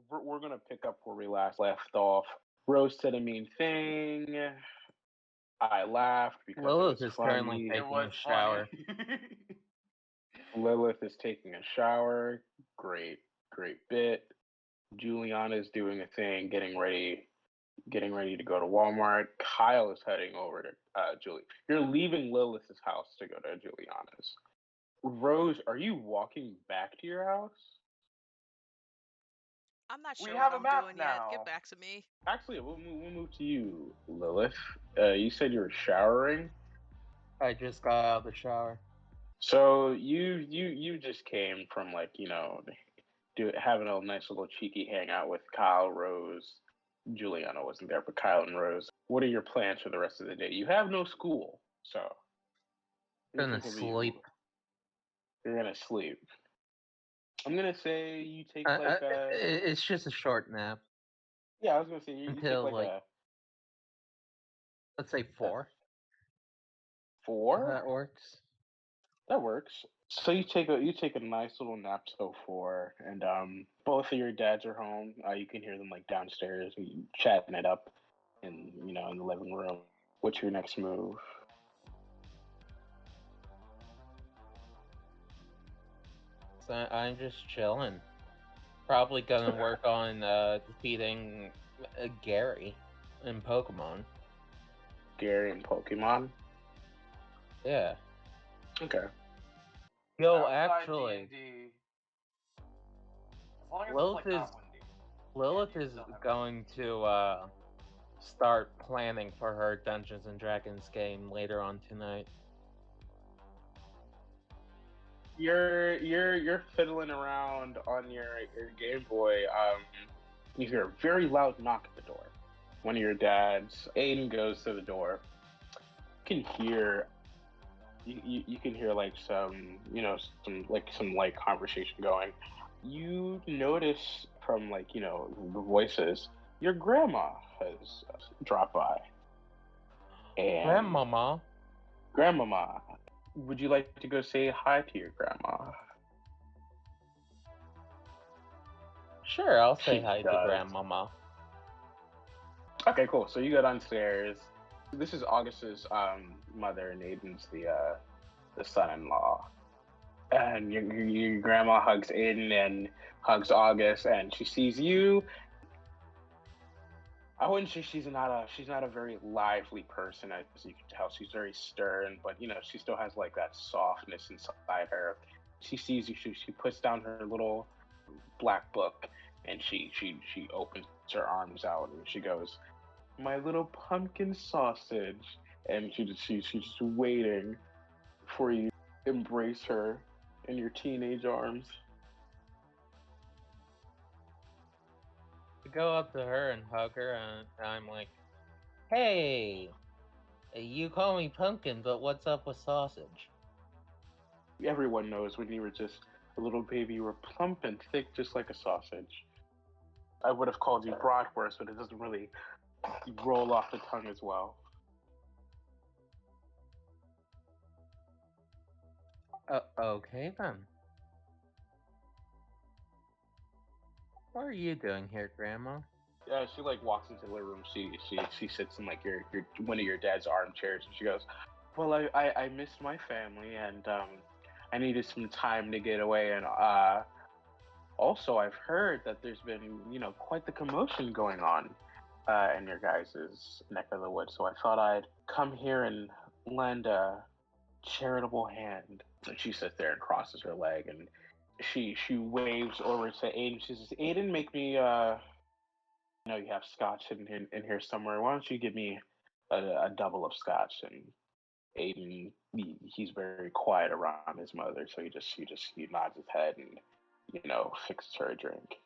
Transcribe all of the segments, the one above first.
we're gonna pick up where we last left off. Rose said a mean thing. I laughed because it Lilith was is currently funny. It taking was a shower. funny. Lilith is taking a shower. Great bit. Juliana is doing a thing, getting ready to go to Walmart. Kyle is heading over to Julie. You're leaving Lilith's house to go to Juliana's. Rose, are you walking back to your house? I'm not We sure have what a I'm map doing now. yet. Get back to me. Actually, we'll move to you, Lilith. You said you were showering. I just got out of the shower. So you just came from like having a nice little cheeky hangout with Kyle, Rose. Juliana wasn't there, but Kyle and Rose. What are your plans for the rest of the day? You have no school, so Gonna sleep. You're gonna sleep. I'm gonna say you take It's just a short nap yeah. I was gonna say you until take like a let's say 4. 4. That works. That works. So you take a nice little nap till 4, and both of your dads are home. You can hear them like downstairs chatting it up, in the living room. What's your next move? So I'm just chilling. Probably gonna work on defeating Gary in Pokemon. Gary and Pokemon. Yeah. Okay. Yo, Outside actually, D&D, as long as it's like not windy. Lilith is going to start planning for her Dungeons and Dragons game later on tonight. You're fiddling around on your Game Boy. You hear a very loud knock at the door. One of your dads, Aiden, goes to the door. You can hear like some light conversation going. You notice from the voices, your grandma has dropped by. And Grandmama, would you like to go say hi to your grandma? Sure, I'll say hi to Grandmama. Okay, cool. So you go downstairs. This is August's mother, and Aiden's the son-in-law. And your grandma hugs Aiden and hugs August, and she sees you. I wouldn't say she's not a very lively person, as you can tell. She's very stern, but she still has like that softness inside her. She sees you. She puts down her little black book, and she opens her arms out, and she goes, "My little pumpkin sausage," and she's just waiting for you to embrace her in your teenage arms. I go up to her and hug her, and I'm like, "Hey, you call me Pumpkin, but what's up with sausage?" Everyone knows when you were just a little baby, you were plump and thick, just like a sausage. I would have called you bratwurst, but it doesn't really roll off the tongue as well. Okay then. What are you doing here, Grandma? She like walks into the room. She sits in like your one of your dad's armchairs, and she goes, "Well, I missed my family, and I needed some time to get away, and also I've heard that there's been quite the commotion going on in your guys' neck of the woods. So I thought I'd come here and lend a charitable hand." And she sits there and crosses her leg, and she waves over to Aiden. She says, "Aiden, make me I know you have scotch in here somewhere. Why don't you give me a double of scotch?" And Aiden, he's very quiet around his mother, so he nods his head and fixes her a drink.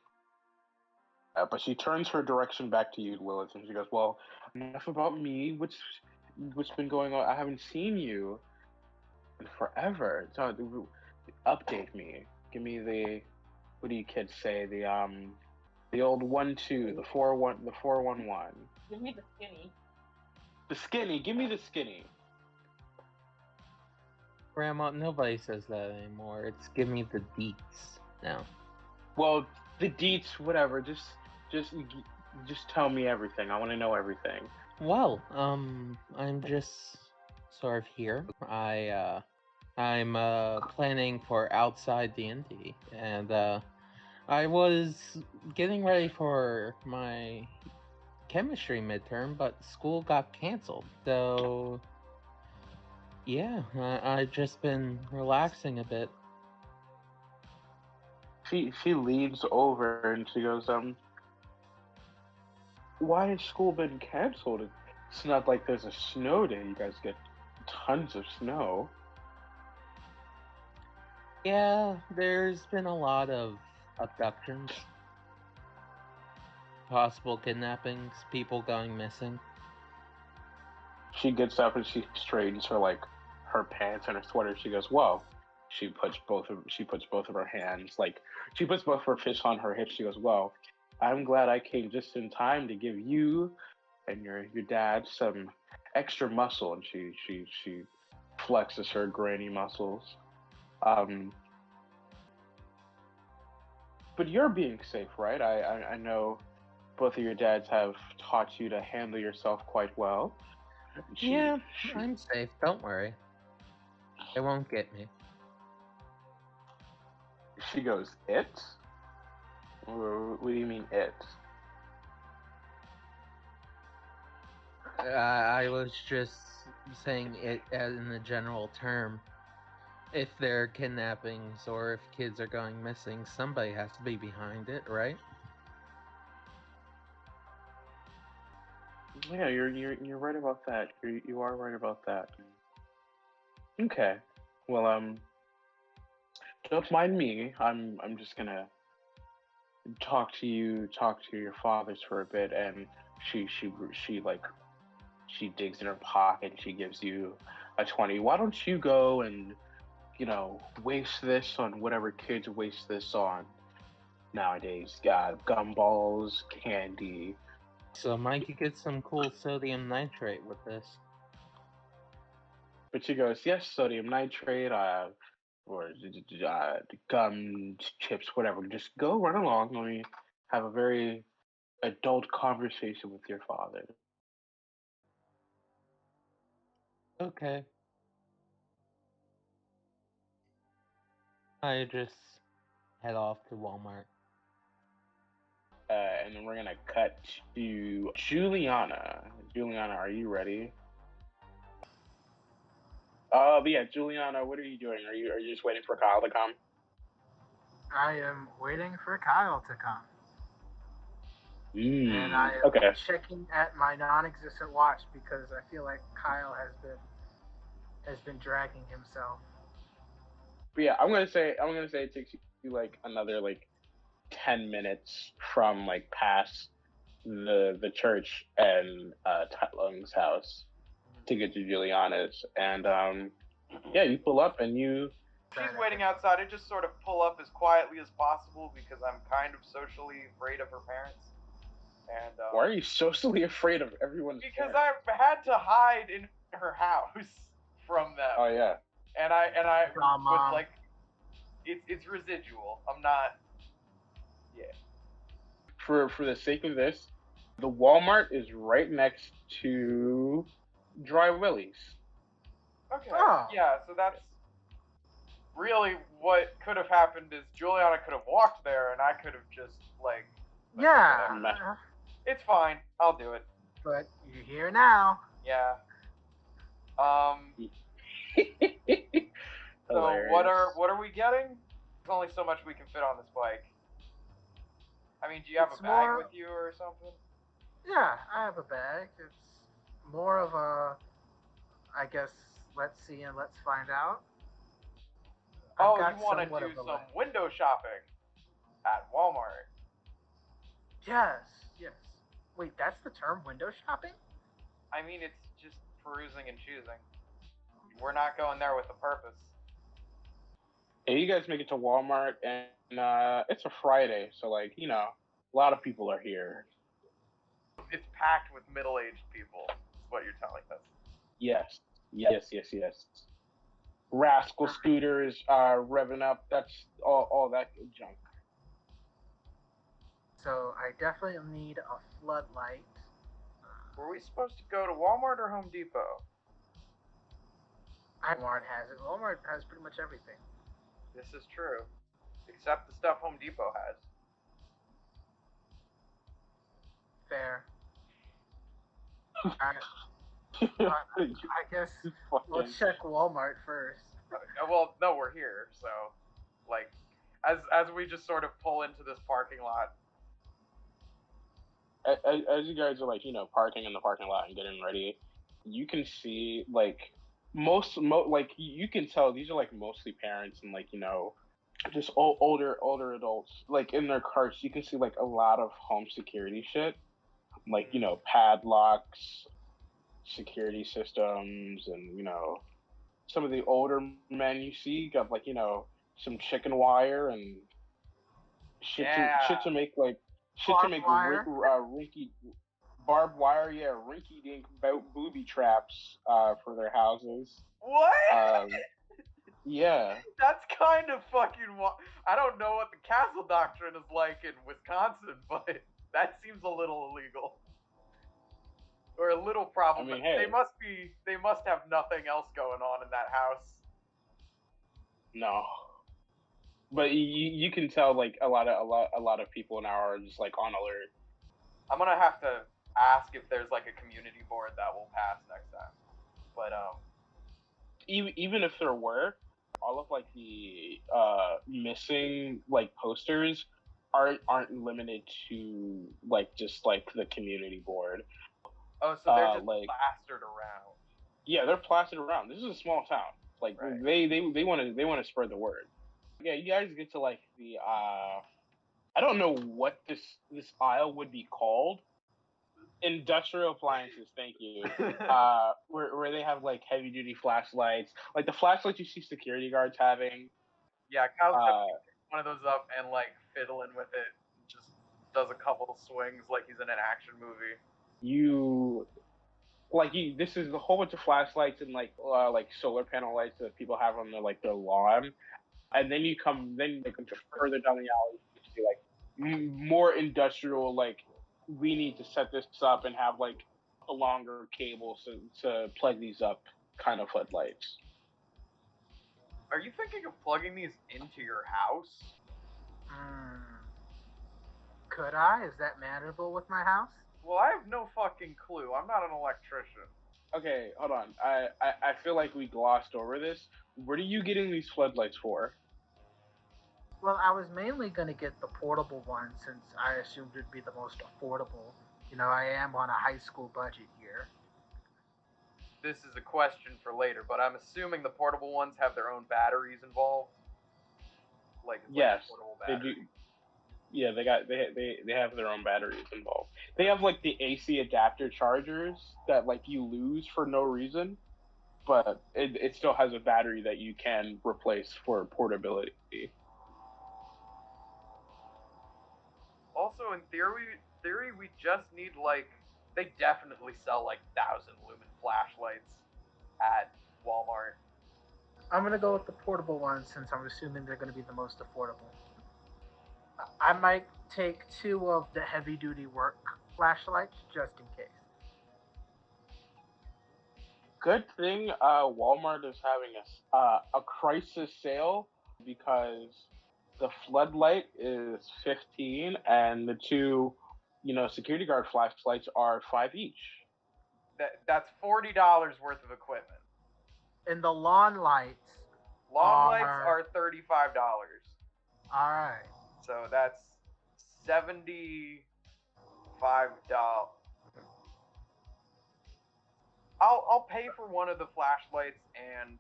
But she turns her direction back to you, Lilith, and she goes, "Well, enough about me. What's been going on? I haven't seen you in forever. So update me. Give me what do you kids say? The old 1-2, the 4-1, the 4-1-1. Give me the skinny. The skinny. Give me the skinny." Grandma, nobody says that anymore. It's give me the deets now. Well, the deets, whatever. Just, just tell me everything. I want to know everything. Well, I'm just sort of here. I'm planning for outside D&D, and I was getting ready for my chemistry midterm, but school got canceled. So yeah, I've just been relaxing a bit. She leans over and she goes, why has school been canceled? It's not like there's a snow day. You guys get tons of snow. Yeah, there's been a lot of abductions, possible kidnappings, people going missing. She gets up and she straightens her pants and her sweater. She goes, "Whoa!" She puts both of her hands she puts both of her fists on her hips. She goes, "Whoa! I'm glad I came just in time to give you and your dad some extra muscle." And she flexes her granny muscles. Um, but you're being safe, right? I know both of your dads have taught you to handle yourself quite well. Yeah, I'm safe. Don't worry. They won't get me. She goes, "It? What do you mean it?" I was just saying it as in the general term. If there are kidnappings or if kids are going missing, somebody has to be behind it, right? Yeah, you're right about that. You are right about that. Okay. Well, don't mind me. I'm just gonna talk to your fathers for a bit, and she she digs in her pocket and she gives you a 20. Why don't you go and waste this on whatever kids waste this on nowadays? Gumballs, candy. So might you get some cool sodium nitrate with this? But she goes, yes, sodium nitrate, or gum, chips, whatever. Just go run along. Let me have a very adult conversation with your father. Okay. I just head off to Walmart. And then we're gonna cut to Juliana. Juliana, are you ready? But yeah, Juliana, what are you doing? Are you just waiting for Kyle to come? I am waiting for Kyle to come. And I am Okay. checking at my non-existent watch because I feel like Kyle has been dragging himself. But yeah, I'm gonna say it takes you like another 10 minutes from past the church and Tutlung's house to get to Juliana's, and yeah, you pull up and you. She's waiting outside. I just sort of pull up as quietly as possible because I'm kind of socially afraid of her parents. And Why are you socially afraid of everyone's because parents? I had to hide in her house from them. Oh yeah. And I Mom. was like, it's residual. I'm not. Yeah. For the sake of this, the Walmart is right next to Dry Willie's. Okay. Oh. Yeah. So that's really what could have happened is Juliana could have walked there, and I could have just Yeah. whatever. It's fine. I'll do it. But you're here now. Yeah. So Hilarious. what are we getting? There's only so much we can fit on this bike. I mean, do you have It's a bag more- with you or something? Yeah, I have a bag. It's more of a, I guess, let's see and let's find out. Oh, you want to do some window shopping at Walmart? Yes. Wait, that's the term, window shopping? I mean, it's just perusing and choosing. We're not going there with a purpose. Yeah, you guys make it to Walmart, and it's a Friday, so a lot of people are here. It's packed with middle-aged people. Is what you're telling us. Yes. Rascal scooters revving up. That's all that junk. So I definitely need a floodlight. Were we supposed to go to Walmart or Home Depot? Walmart has it. Walmart has pretty much everything. This is true. Except the stuff Home Depot has. Fair. I guess let's check Walmart first. Well, no, we're here, so like, as we just sort of pull into this parking lot. As you guys are like, parking in the parking lot and getting ready, you can see like like you can tell these are like mostly parents and like just older adults like in their carts. You can see like a lot of home security shit, like padlocks, security systems, and some of the older men you see got like some chicken wire and shit to make like rinky barbed wire, rinky dink booby traps for their houses. What? Yeah. That's kind of fucking. I don't know what the castle doctrine is like in Wisconsin, but that seems a little illegal. Or a little problem. I mean, hey. They must have nothing else going on in that house. No. But you can tell like a lot of people now are just like on alert. I'm gonna have to ask if there's like a community board that will pass next time. But even if there were, all of like the missing like posters aren't limited to like just like the community board. Oh, so they're just like plastered around. Yeah, they're plastered around. This is a small town. Like right. they want to spread the word. Yeah, you guys get to like the I don't know what this aisle would be called. Industrial appliances, thank you. Where they have like heavy duty flashlights, like the flashlights you see security guards having. Yeah, Kyle's one of those up and like fiddling with it, just does a couple swings like he's in an action movie. This is a whole bunch of flashlights and like solar panel lights that people have on their lawn, and then you come further down the alley, you see like more industrial, like we need to set this up and have like a longer cable to plug these up kind of floodlights. Are you thinking of plugging these into your house? Could I? Is that manageable with my house? Well, I have no fucking clue. I'm not an electrician. Okay, hold on. I feel like we glossed over this. What are you getting these floodlights for? Well, I was mainly going to get the portable one since I assumed it'd be the most affordable. I am on a high school budget here. This is a question for later, but I'm assuming the portable ones have their own batteries involved. Yes, portable they do. Yeah, they have their own batteries involved. They have like the AC adapter chargers that like you lose for no reason, but it still has a battery that you can replace for portability. Also, in theory, we just need they definitely sell 1,000 lumen flashlights at Walmart. I'm gonna go with the portable ones since I'm assuming they're gonna be the most affordable. I might take 2 of the heavy duty work flashlights just in case. Good thing Walmart is having a crisis sale because the floodlight is 15 and the 2 security guard flashlights are 5 each. That's $40 worth of equipment. And the lawn lights are $35. Alright. So that's $75. I'll pay for one of the flashlights and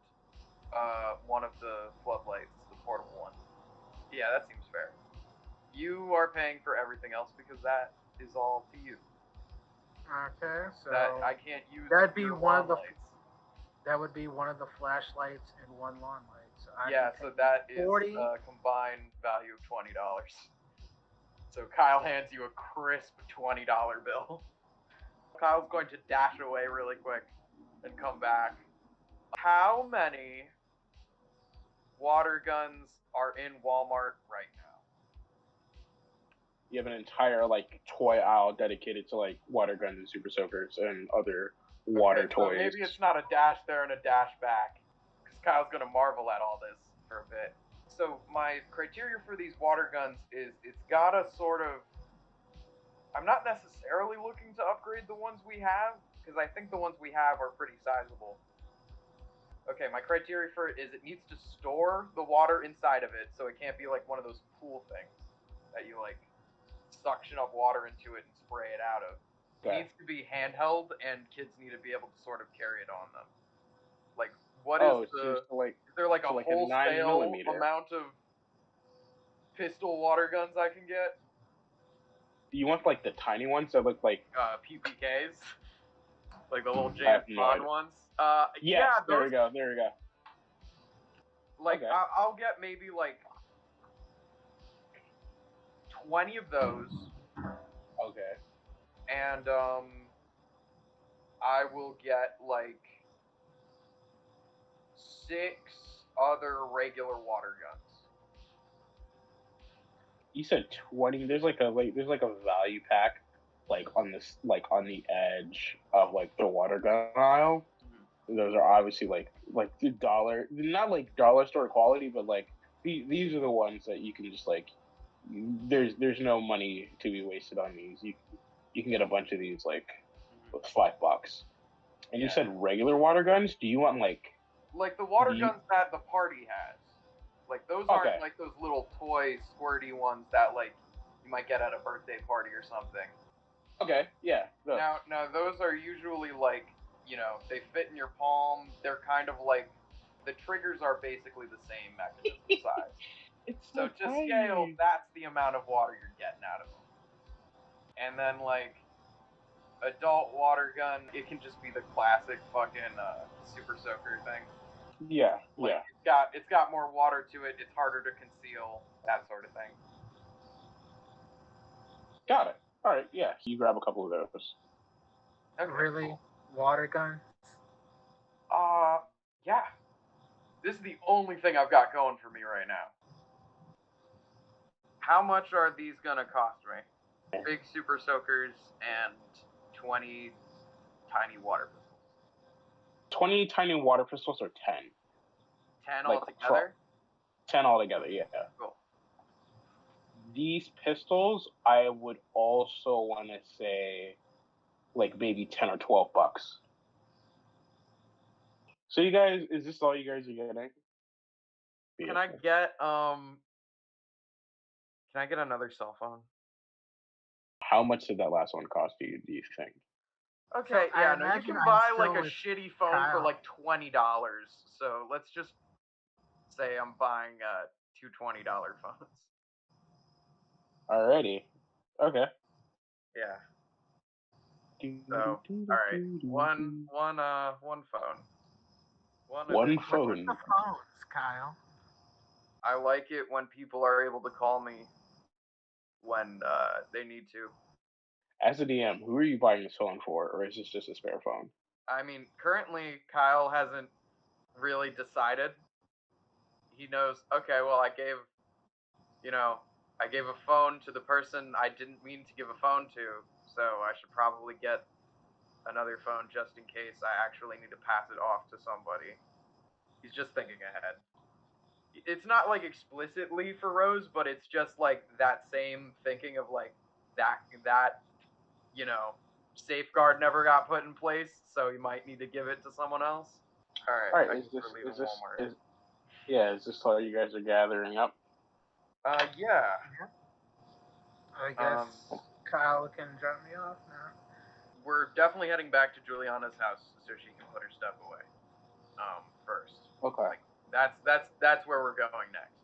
one of the floodlights, the portable ones. Yeah, that seems fair. You are paying for everything else because that is all to you. Okay, so that I can't use. That'd be one of the. Lights. That would be one of the flashlights and one lawn light. So so that is a combined value of $20. So Kyle hands you a crisp $20 bill. Kyle's going to dash away really quick and come back. How many water guns are in Walmart right now? You have an entire like toy aisle dedicated to like water guns and super soakers and other water so toys. maybe it's not a dash there and a dash back, because Kyle's gonna marvel at all this for a bit. So my criteria for these water guns is it's gotta sort of. I'm not necessarily looking to upgrade the ones we have, because I think the ones we have are pretty sizable. Okay, my criteria for it is it needs to store the water inside of it, so it can't be like one of those pool things that you like suction up water into it and spray it out of. It needs to be handheld, and kids need to be able to sort of carry it on them. Like, what is is there like a wholesale amount of pistol water guns I can get? You want like the tiny ones that look like PPKs, like the little James Bond ones. Yes, yeah, there we go. Like, okay. I'll get maybe like 20 of those. Okay. And I will get like 6 other regular water guns. You said 20. There's like a value pack like on this on the edge of like the water gun aisle. Mm-hmm. Those are obviously like the dollar, not like dollar store quality, but like these are the ones that you can just like. There's no money to be wasted on these. You can get a bunch of these like with $5. And you said regular water guns. Do you want like the water guns that the party has? Like those aren't like those little toy squirty ones that like you might get at a birthday party or something. Okay, yeah. No, those are usually like, you know, they fit in your palm. They're kind of like the triggers are basically the same mechanism size. So to scale, that's the amount of water you're getting out of them. And then like adult water gun, it can just be the classic fucking super soaker thing. Yeah, like, It's got more water to it. It's harder to conceal, that sort of thing. Got it. All right, yeah. You grab a couple of those. Okay, really, cool. Water guns? Yeah. This is the only thing I've got going for me right now. How much are these gonna cost me? Big super soakers and 20 tiny water pistols. 20 tiny water pistols or 10? 10 altogether? 10 altogether, yeah. Cool. These pistols, I would also want to say, like maybe $10 or $12. So you guys, is this all you guys are getting? Can I get another cell phone? How much did that last one cost you, do you think? Okay, so yeah, no, you can buy like a shitty phone for like $20. So let's just say I'm buying 2 $20 phones. Alrighty. Okay. Yeah. So, alright. One phone. One phone. What's the phones, Kyle? I like it when people are able to call me when they need to. As a DM, who are you buying this phone for, or is this just a spare phone? I mean, currently Kyle hasn't really decided. He knows, okay, well, I gave a phone to the person I didn't mean to give a phone to, so I should probably get another phone just in case I actually need to pass it off to somebody. He's just thinking ahead. It's not like explicitly for Rose, but it's just like that same thinking of like that safeguard never got put in place, so you might need to give it to someone else. All right. Is this how you guys are gathering up? Yeah. I guess Kyle can drop me off now. We're definitely heading back to Juliana's house so she can put her stuff away. First. Okay. Like, that's where we're going next.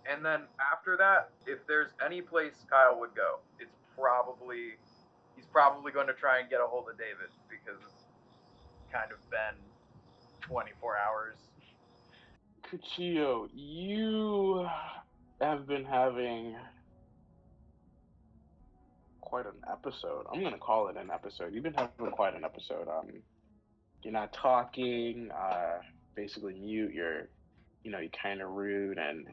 And then after that, if there's any place Kyle would go, he's probably going to try and get a hold of David, because it's kind of been 24 hours. Cuchillo, you have been having quite an episode. I'm going to call it an episode. You've been having quite an episode. You're not talking, basically mute, you're kind of rude, and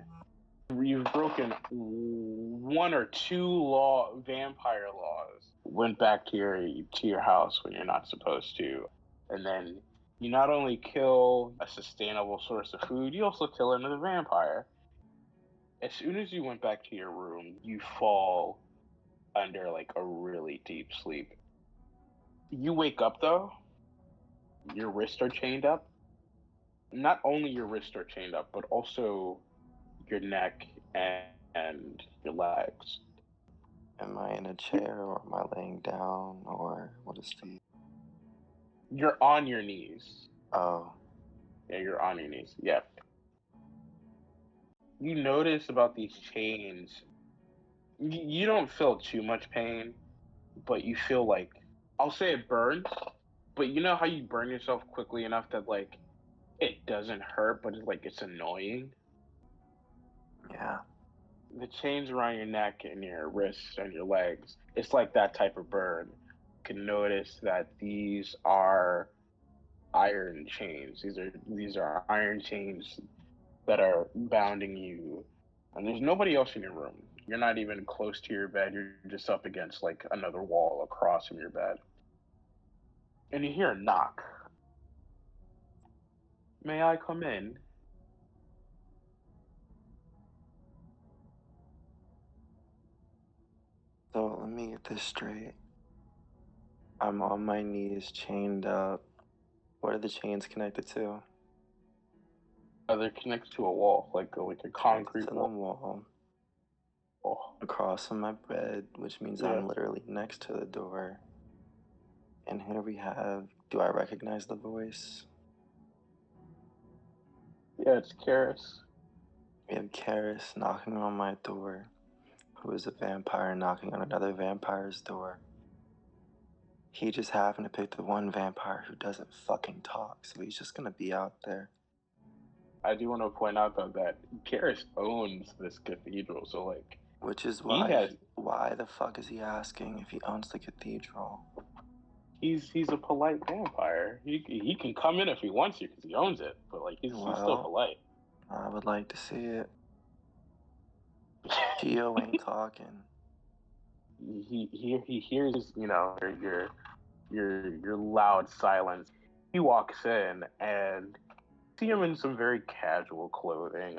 You've broken one or two vampire laws. Went back to your house when you're not supposed to, and then you not only kill a sustainable source of food, you also kill another vampire. As soon as you went back to your room, you fall under like a really deep sleep. You wake up though, your wrists are chained up. Not only your wrists are chained up, but also your neck and your legs. Am I in a chair or am I laying down or what is the... You're on your knees. Oh. Yeah, you're on your knees. Yeah. You notice about these chains, you don't feel too much pain, but you feel like, I'll say it burns, but you know how you burn yourself quickly enough that like it doesn't hurt, but it's annoying? Yeah. The chains around your neck and your wrists and your legs, it's like that type of burn. You can notice that these are iron chains. These are iron chains that are bounding you. And there's nobody else in your room. You're not even close to your bed. You're just up against like another wall across from your bed. And you hear a knock. May I come in? So let me get this straight. I'm on my knees, chained up. What are the chains connected to? They're connected to a wall, like a concrete wall. wall. Across from my bed, which means I'm literally next to the door. And here we have, do I recognize the voice? Yeah, it's Karis. We have Karis knocking on my door, who is a vampire knocking on another vampire's door. He just happened to pick the one vampire who doesn't fucking talk, so he's just gonna be out there. I do want to point out though that Karis owns this cathedral, so like, which is why why the fuck is he asking if he owns the cathedral? He's a polite vampire. He can come in if he wants to because he owns it, but like he's still polite. I would like to see it. Gio ain't talking. He hears your loud silence. He walks in and see him in some very casual clothing,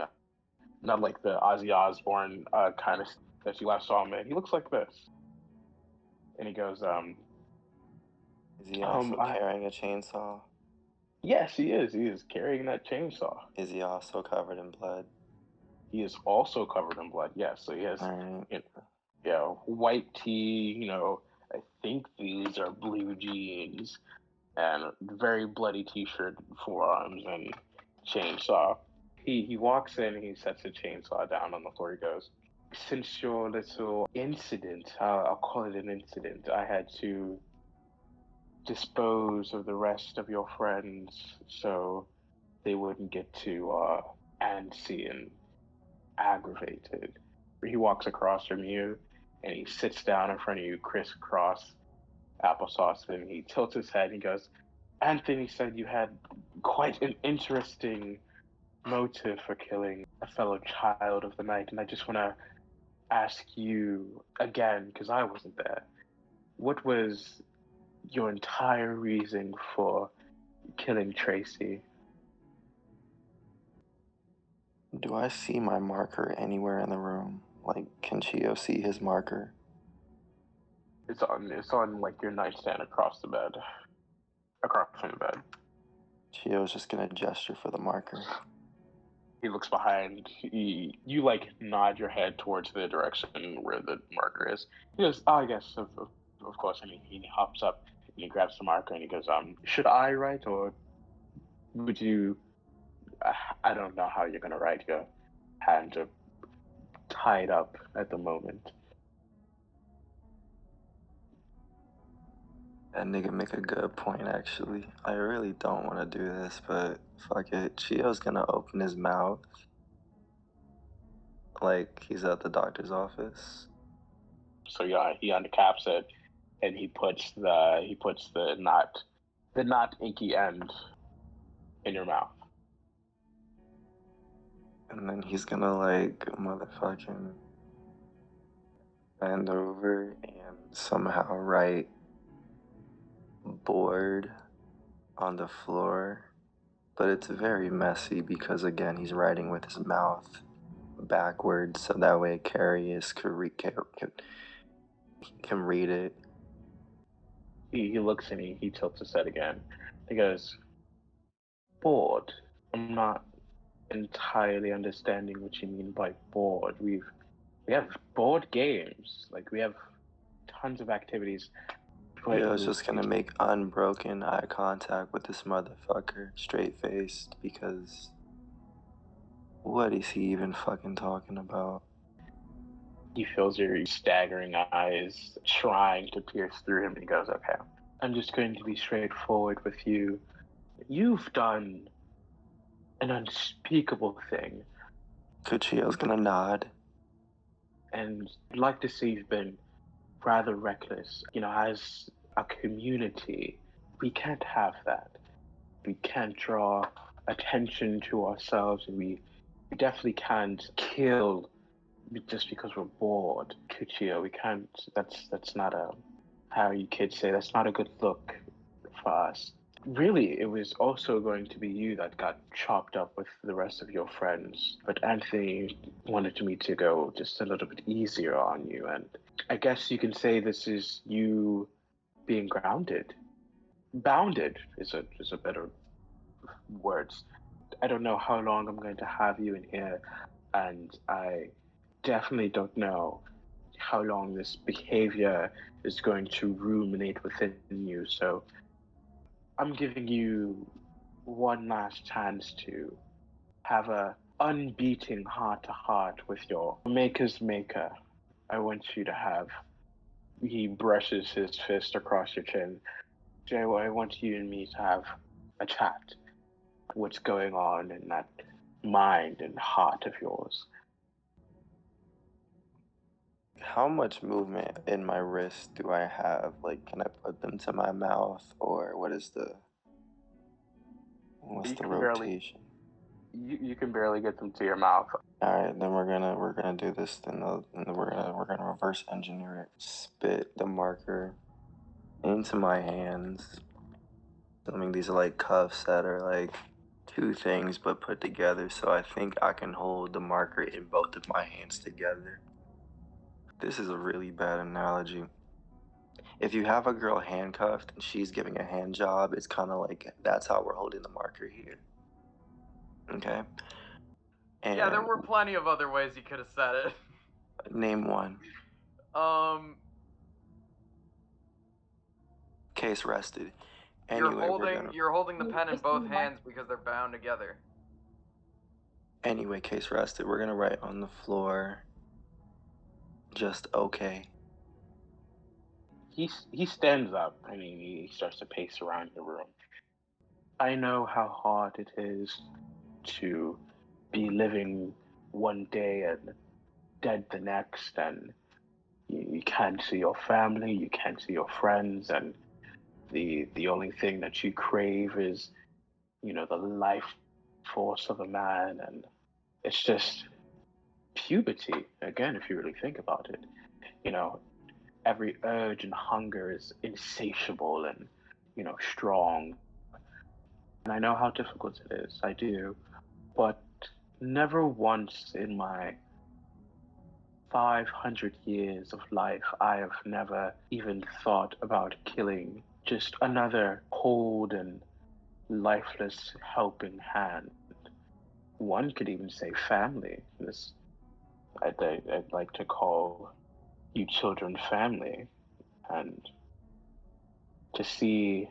not like the Ozzy Osbourne kind of that you last saw him in. He looks like this, and he goes, Is he also carrying a chainsaw? Yes, he is. He is carrying that chainsaw. Is he also covered in blood? He is also covered in blood. Yes, so he has white tee. I think these are blue jeans and very bloody t-shirt, forearms, and chainsaw. He walks in. He sets the chainsaw down on the floor. He goes, "Since your little incident, I'll call it an incident. I had to dispose of the rest of your friends so they wouldn't get too antsy and aggravated." He walks across from you and he sits down in front of you, crisscross applesauce, and he tilts his head and he goes, "Anthony said you had quite an interesting motive for killing a fellow child of the night, and I just want to ask you again, because I wasn't there, what was your entire reason for killing Tracy?" Do I see my marker anywhere in the room? Like, can Chio see his marker? It's on like your nightstand across from the bed. Chio's just gonna gesture for the marker. He looks behind. You like nod your head towards the direction where the marker is. He goes, "Oh, yes, of course." And he hops up and he grabs the marker and he goes, "Should I write or would you?" I don't know how you're gonna write. Your hands are tied up at the moment. That nigga make a good point, actually. I really don't want to do this, but fuck it. Chio's gonna open his mouth like he's at the doctor's office. So yeah, he uncaps it and he puts the not inky end in your mouth. And then he's gonna like motherfucking bend over and somehow write bored on the floor. But it's very messy because again he's writing with his mouth backwards so that way Carius can read it. He looks and he tilts his head again. He goes, bored. I'm not entirely understanding what you mean by bored. We have board games. Like we have tons of activities. Yeah, I was just gonna make unbroken eye contact with this motherfucker, straight faced, because what is he even fucking talking about? He feels your staggering eyes trying to pierce through him, and he goes, okay, I'm just going to be straightforward with you. You've done an unspeakable thing. Cuchillo's gonna nod. And I'd like to say you've been rather reckless. You know, as a community, we can't have that. We can't draw attention to ourselves, and we definitely can't kill just because we're bored. Cuchillo, we can't. That's not a, how you kids say, that's not a good look for us. Really, it was also going to be you that got chopped up with the rest of your friends, but Anthony wanted me to go just a little bit easier on you, and I guess you can say this is you being grounded. Bounded is a better words. I don't know how long I'm going to have you in here, and I definitely don't know how long this behavior is going to ruminate within you. So I'm giving you one last chance to have a unbeating heart to heart with your maker's maker. I want you to have. He brushes his fist across your chin. Jay, I want you and me to have a chat. What's going on in that mind and heart of yours? How much movement in my wrist do I have? Like, can I put them to my mouth, or what's the rotation? You can barely get them to your mouth. All right, then we're gonna do this. Then we're gonna reverse engineer it. Spit the marker into my hands. I mean, these are like cuffs that are like two things but put together. So I think I can hold the marker in both of my hands together. This is a really bad analogy. If you have a girl handcuffed and she's giving a hand job, it's kind of like that's how we're holding the marker here. Okay? And yeah, there were plenty of other ways you could have said it. Name one. Case rested. Anyway, you're holding the pen in both hands because they're bound together. Anyway, case rested. We're gonna write on the floor. Just okay. He stands up and he starts to pace around the room. I know how hard it is to be living one day and dead the next, and you can't see your family, you can't see your friends, and the only thing that you crave is, you know, the life force of a man, and it's just puberty again, if you really think about it. You know, every urge and hunger is insatiable and, you know, strong. And I know how difficult it is, I do, but never once in my 500 years of life, I have never even thought about killing just another cold and lifeless helping hand. One could even say family. This, I'd like to call you children family. And to see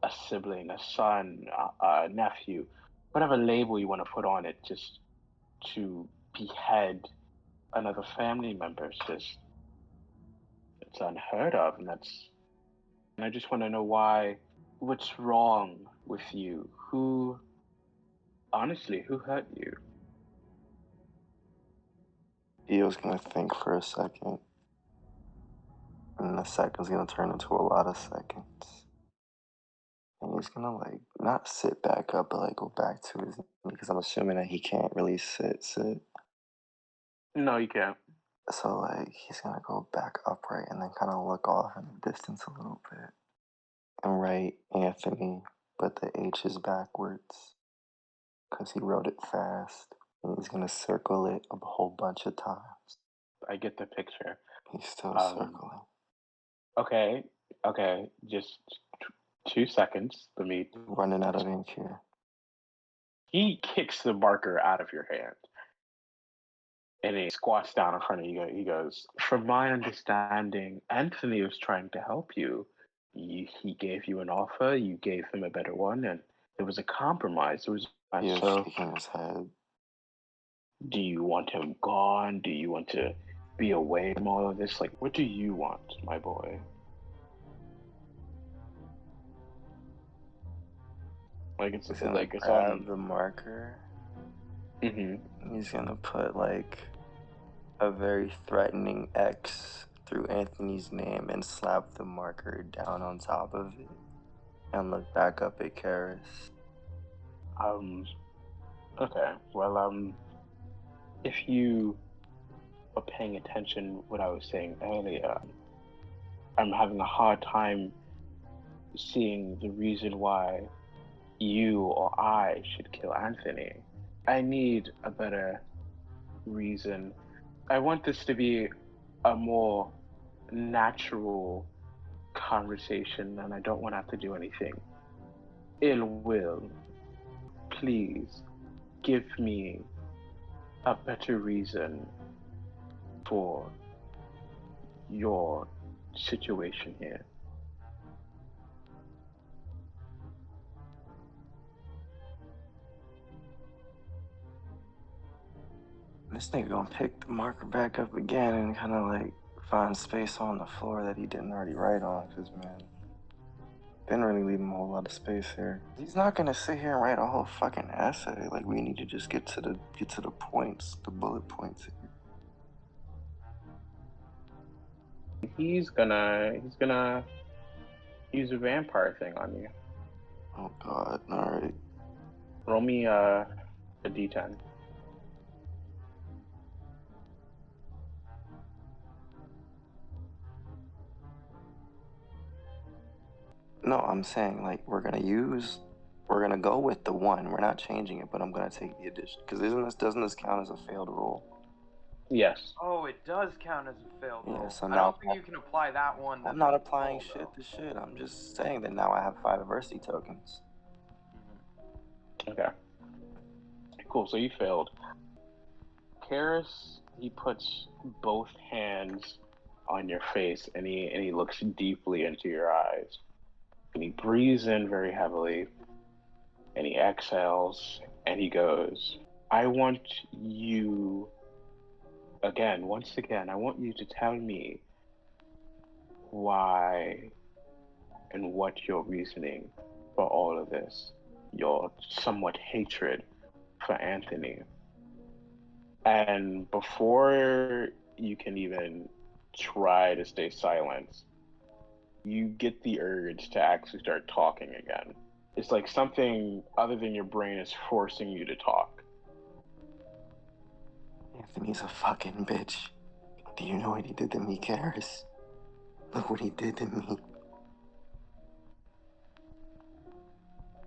a sibling, a son, a nephew, whatever label you want to put on it, just to behead another family member, it's unheard of, and I just want to know what's wrong with you? Honestly, who hurt you? Eo's gonna think for a second, and the second's gonna turn into a lot of seconds. And he's gonna, like, not sit back up, but, like, go back to his knee, because I'm assuming that he can't really sit. No, you can't. So, like, he's gonna go back upright and then kind of look off in the distance a little bit. And write Anthony, but the H is backwards, because he wrote it fast. And he's gonna circle it a whole bunch of times. I get the picture. He's still circling. Okay, just 2 seconds. Let me. Running out of ink here. He kicks the marker out of your hand. And he squats down in front of you. He goes, "From my understanding, Anthony was trying to help you. He gave you an offer, you gave him a better one, and there was a compromise. He was shaking his head. Do you want him gone? Do you want to be away from all of this? Like, what do you want, my boy?" Like, it's grab the marker. Mm-hmm. He's gonna put, like, a very threatening X through Anthony's name and slap the marker down on top of it and look back up at Karis. Okay, well, if you were paying attention what I was saying earlier, I'm having a hard time seeing the reason why you or I should kill Anthony. I need a better reason. I want this to be a more natural conversation, and I don't want to have to do anything ill will. Please give me a better reason for your situation here. This nigga gonna pick the marker back up again and kind of, like, find space on the floor that he didn't already write on, because, man, didn't really leave him a whole lot of space here. He's not gonna sit here and write a whole fucking essay. Like, we need to just get to the points, the bullet points here. He's gonna use a vampire thing on you. Oh God! All right. Roll me a d10. No, I'm saying, like, we're gonna go with the one. We're not changing it, but I'm gonna take the addition, because doesn't this count as a failed roll? Yes. Oh, it does count as a failed roll. So I don't think you can apply that one. I'm not applying shit to shit. I'm just saying that now I have 5 adversity tokens. Okay. Cool. So you failed. Karis, he puts both hands on your face and he looks deeply into your eyes. And he breathes in very heavily and he exhales and he goes, "I want you once again, I want you to tell me why and what your reasoning for all of this, your somewhat hatred for Anthony." And before you can even try to stay silent, you get the urge to actually start talking again. It's like something other than your brain is forcing you to talk. Anthony's a fucking bitch. Do you know what he did to me, Karis? Look what he did to me.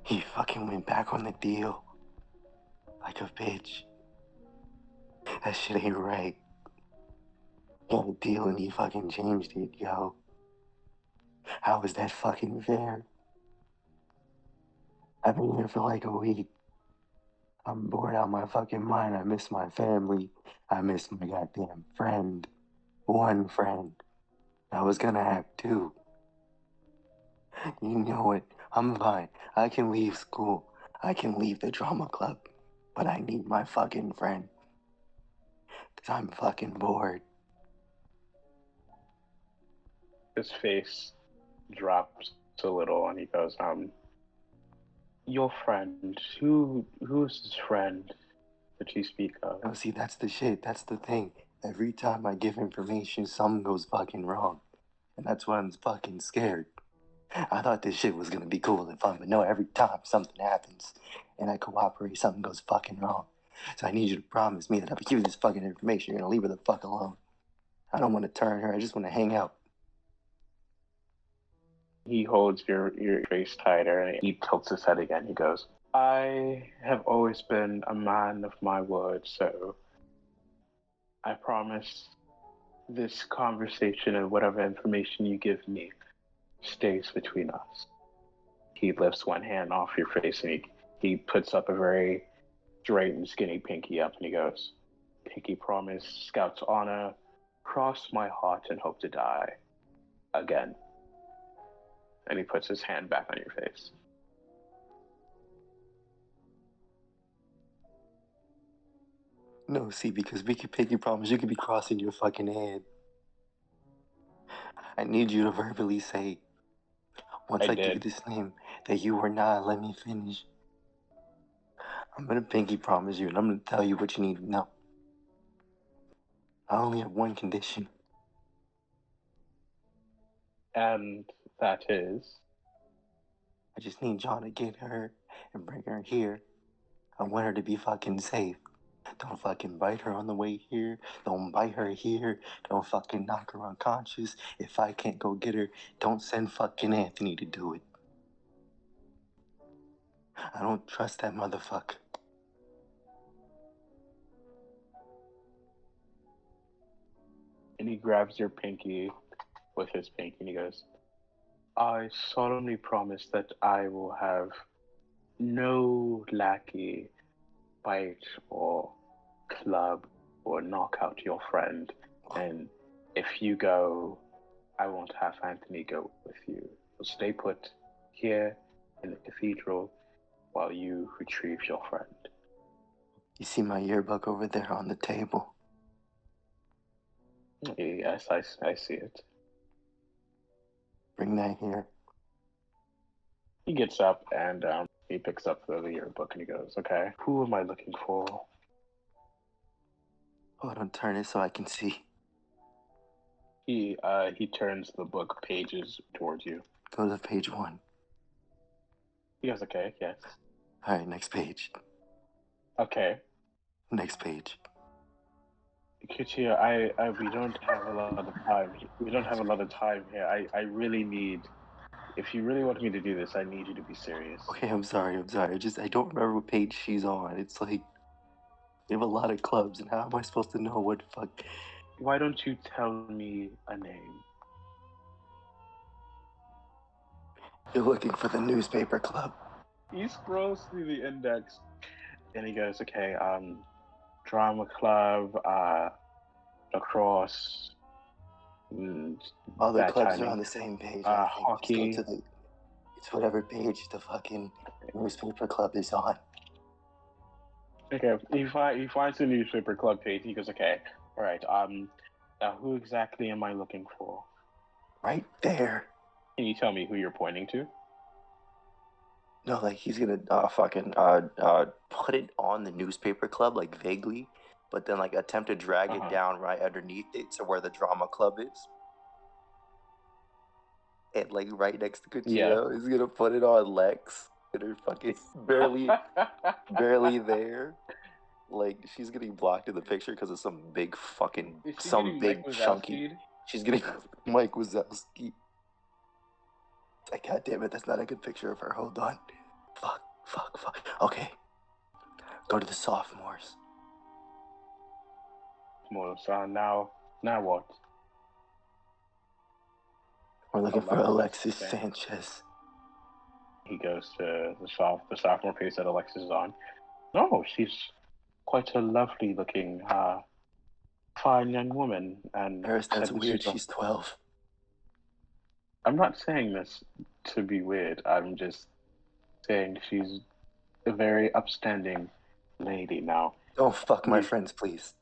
He fucking went back on the deal. Like a bitch. That shit ain't right. He got a deal and he fucking changed it, yo. How is that fucking fair? I've been here for like a week. I'm bored out of my fucking mind. I miss my family. I miss my goddamn friend. One friend. I was gonna have 2. You know what? I'm fine. I can leave school. I can leave the drama club. But I need my fucking friend. Because I'm fucking bored. His face drops a little and he goes, "Your friend, who's his friend that you speak of?" Oh, see, that's the shit. That's the thing. Every time I give information, something goes fucking wrong. And that's why I'm fucking scared. I thought this shit was gonna be cool and fun, but no, every time something happens and I cooperate, something goes fucking wrong. So I need you to promise me that if I give you this fucking information, you're gonna leave her the fuck alone. I don't want to turn her, I just want to hang out. He holds your face tighter and he tilts his head again. He goes, I have always been a man of my word, so I promise this conversation and whatever information you give me stays between us. He lifts one hand off your face and he puts up a very straight and skinny pinky up and he goes, Pinky promise, Scout's honor, cross my heart and hope to die again. And he puts his hand back on your face. No, see, because we can pinky promise, you could be crossing your fucking hand. I need you to verbally say, once I give you this name, that you are not. Let me finish. I'm gonna pinky promise you, and I'm gonna tell you what you need to know. I only have one condition. And that is? I just need John to get her and bring her here. I want her to be fucking safe. Don't fucking bite her on the way here. Don't bite her here. Don't fucking knock her unconscious. If I can't go get her, don't send fucking Anthony to do it. I don't trust that motherfucker. And he grabs your pinky with his pinky and he goes, I solemnly promise that I will have no lackey bite or club or knock out your friend. And if you go, I won't have Anthony go with you. So stay put here in the cathedral while you retrieve your friend. You see my yearbook over there on the table? Yes, I see it. Bring that here. He gets up and he picks up the yearbook and he goes, okay, who am I looking for? Oh, don't turn it so I can see. He turns the book pages towards you. Go to page 1. He goes, okay, yes. All right, next page. Okay. Next page. Kutia, we don't have a lot of time. We don't have a lot of time here. I really need, if you really want me to do this, I need you to be serious. Okay, I'm sorry. I don't remember what page she's on. It's like, we have a lot of clubs, and how am I supposed to know what fuck? Why don't you tell me a name? You're looking for the newspaper club. He scrolls through the index, and he goes, okay, drama club, lacrosse. All the clubs are on the same page. Hockey. Just go to it's whatever page the fucking newspaper club is on. Okay, he finds the newspaper club page. He goes, okay, all right. Now who exactly am I looking for? Right there. Can you tell me who you're pointing to? No, like he's gonna put it on the newspaper club like vaguely, but then like attempt to drag it down right underneath it to where the drama club is. And like right next to Kuchio, he's gonna put it on Lex. And her fucking barely there. Like she's getting blocked in the picture because of some big fucking chunky. She's getting Mike Wazowski. Like, God damn it, that's not a good picture of her. Hold on. Fuck. Okay. Go to the sophomores. Now what? We're looking for Alexis Sanchez. He goes to the sophomore page that Alexis is on. No, she's quite a lovely looking, fine young woman. And Paris, that's weird. She's 12. I'm not saying this to be weird. I'm just saying she's a very upstanding lady now. Don't fuck my friends, please.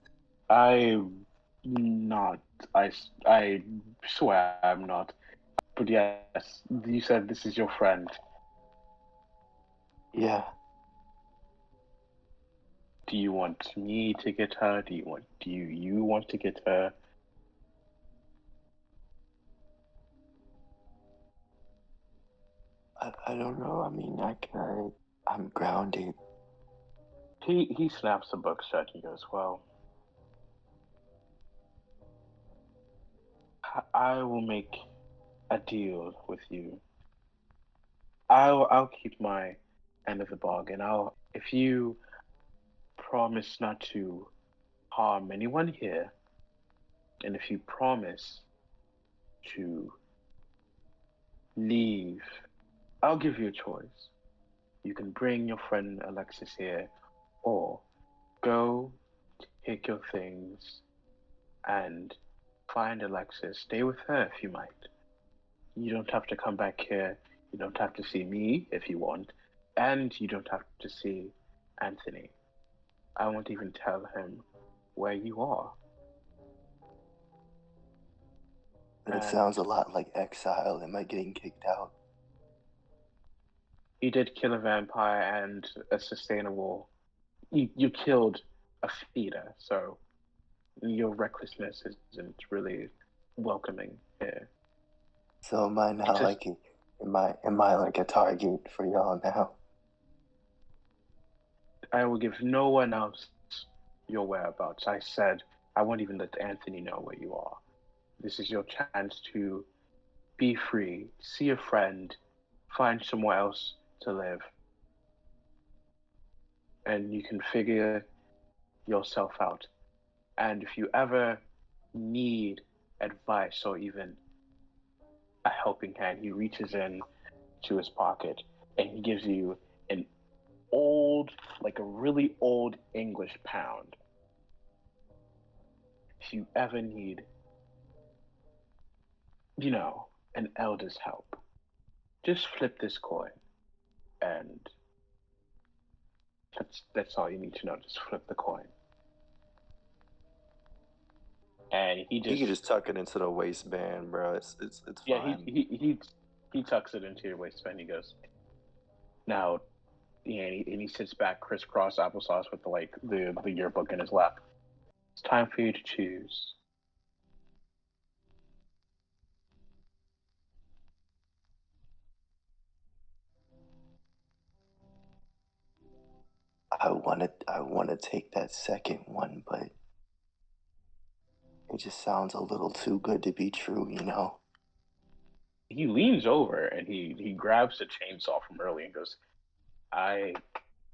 I'm not. I swear I'm not. But yes, you said this is your friend. Yeah. Do you want me to get her? Do you want to get her? I don't know. I mean, I'm grounded. He snaps the book shut and goes, well, I will make a deal with you. I'll keep my end of the bargain. If you promise not to harm anyone here, and if you promise to leave, I'll give you a choice. You can bring your friend Alexis here, or go take your things and find Alexis. Stay with her if you might. You don't have to come back here. You don't have to see me if you want. And you don't have to see Anthony. I won't even tell him where you are. It sounds a lot like Exile. Am I getting kicked out? You did kill a vampire and a sustainable. You killed a feeder, so your recklessness isn't really welcoming here. So am I now am I like a target for y'all now? I will give no one else your whereabouts. I said I won't even let Anthony know where you are. This is your chance to be free, see a friend, find somewhere else to live, and you can figure yourself out. And if you ever need advice or even a helping hand, he reaches in to his pocket and he gives you an old, like a really old English pound. If you ever need, an elder's help, just flip this coin, and that's all you need to know. Just flip the coin, and he You can just tuck it into the waistband, bro. It's yeah, fine. he tucks it into your waistband. He goes, now, yeah, and he sits back crisscross applesauce with the yearbook in his lap. It's time for you to choose. I wanna take that second one, but it just sounds a little too good to be true, you know? He leans over and he grabs the chainsaw from earlier and goes,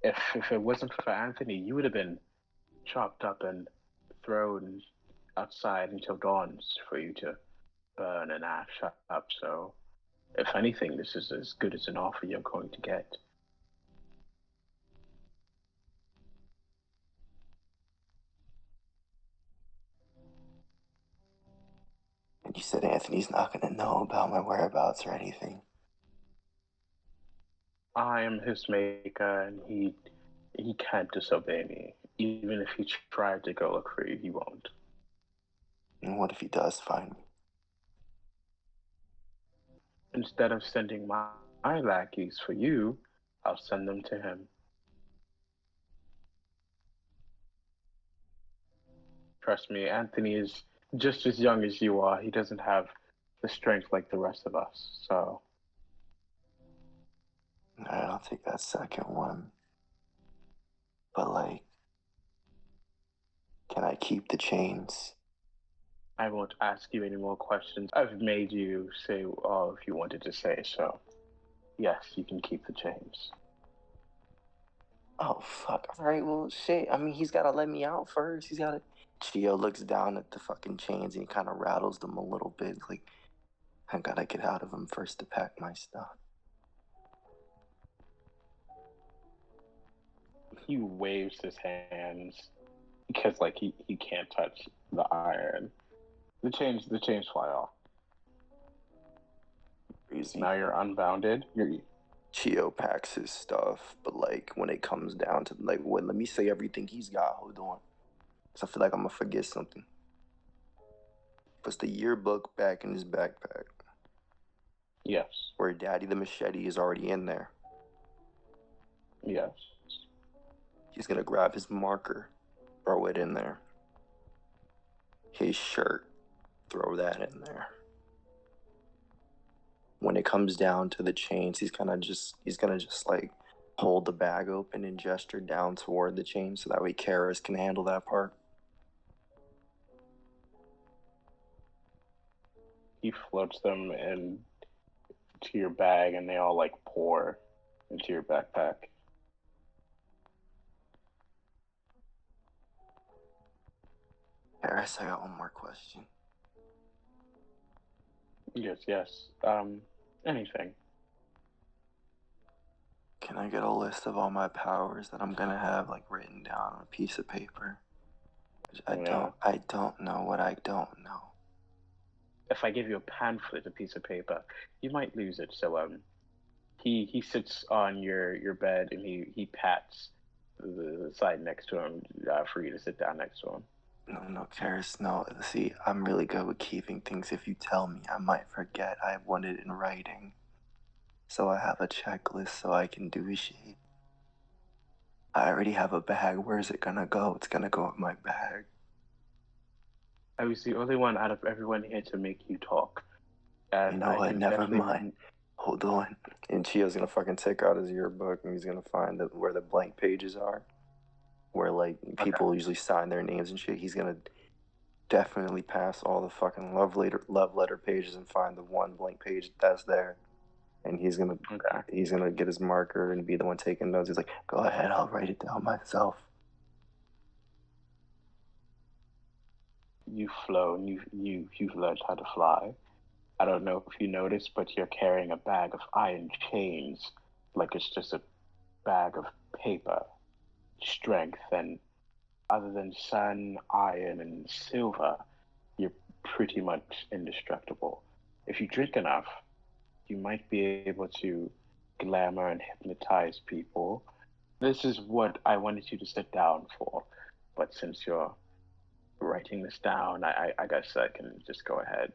if it wasn't for Anthony, you would have been chopped up and thrown outside until dawn for you to burn and ash up. So, if anything, this is as good as an offer you're going to get. And you said Anthony's not gonna know about my whereabouts or anything. I am his maker, and he can't disobey me. Even if he tried to go look for you, he won't. And what if he does find me? Instead of sending my lackeys for you, I'll send them to him. Trust me, Anthony is just as young as you are. He doesn't have the strength like the rest of us. So Alright, I'll take that second one. But like, can I keep the chains? I won't ask you any more questions. I've made you say all if you wanted to say, so yes, you can keep the chains. Oh fuck. Alright, well shit. I mean, he's gotta let me out first. He's gotta. Chio looks down at the fucking chains and he kind of rattles them a little bit. Like, I gotta get out of them first to pack my stuff. He waves his hands because like he can't touch the iron. The chains fly off. Crazy. Now you're unbounded. Chio packs his stuff, but like when it comes down to like, wait, let me say everything he's got. Hold on, cause I feel like I'm gonna forget something. Puts the yearbook back in his backpack. Yes. Where Daddy the Machete is already in there. Yes. He's gonna grab his marker, throw it in there. His shirt, throw that in there. when it comes down to the chains, he's gonna just like hold the bag open and gesture down toward the chain so that way Karis can handle that part. He floats them into your bag, and they all like pour into your backpack. Karis, I got one more question. Yes. Anything. Can I get a list of all my powers that I'm gonna have like written down on a piece of paper? I don't know what I don't know. If I give you a pamphlet, a piece of paper, you might lose it. So he sits on your bed, and he pats the side next to him for you to sit down next to him. No, Karis, no. See, I'm really good with keeping things. If you tell me, I might forget. I want it in writing. So I have a checklist so I can do shit. I already have a bag. Where's it gonna go? It's gonna go in my bag. I was the only one out of everyone here to make you talk. And you know what? Never mind. Hold on. And Chio's gonna fucking take out his yearbook, and he's gonna find where the blank pages are. Where, like, people usually sign their names and shit. He's gonna definitely pass all the fucking love letter pages and find the one blank page that's there. And he's gonna get his marker and be the one taking notes. He's like, go ahead, I'll write it down myself. You've flown, you've learned how to fly. I don't know if you noticed, but you're carrying a bag of iron chains like it's just a bag of paper. Strength, and other than sun, iron, and silver, you're pretty much indestructible. If you drink enough, you might be able to glamour and hypnotize people. This is what I wanted you to sit down for, but since you're writing this down, I guess I can just go ahead.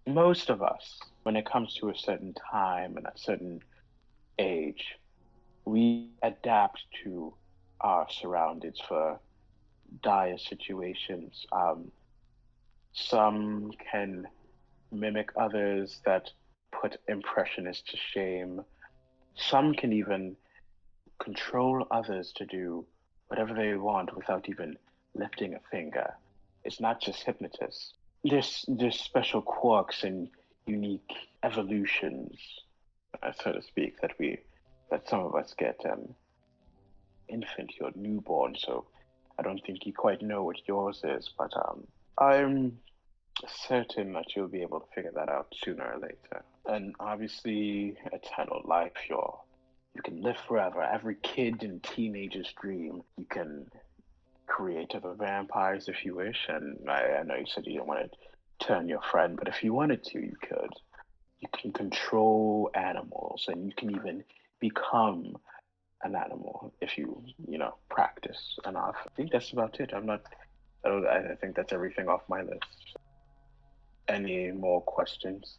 Most of us, when it comes to a certain time and a certain age, we adapt to our surroundings for dire situations. Some can mimic others that put impressionists to shame. Some can even control others to do whatever they want without even lifting a finger. It's not just hypnotists. There's special quirks and unique evolutions, so to speak, that some of us get infant or newborn. So I don't think you quite know what yours is, but I'm certain that you'll be able to figure that out sooner or later. And obviously, eternal life, you can live forever. Every kid and teenager's dream. You can create other vampires if you wish, and I know you said you didn't want to turn your friend, but if you wanted to, you could. You can control animals, and you can even become an animal if you practice enough. I think that's about it. I think that's everything off my list. Any more questions?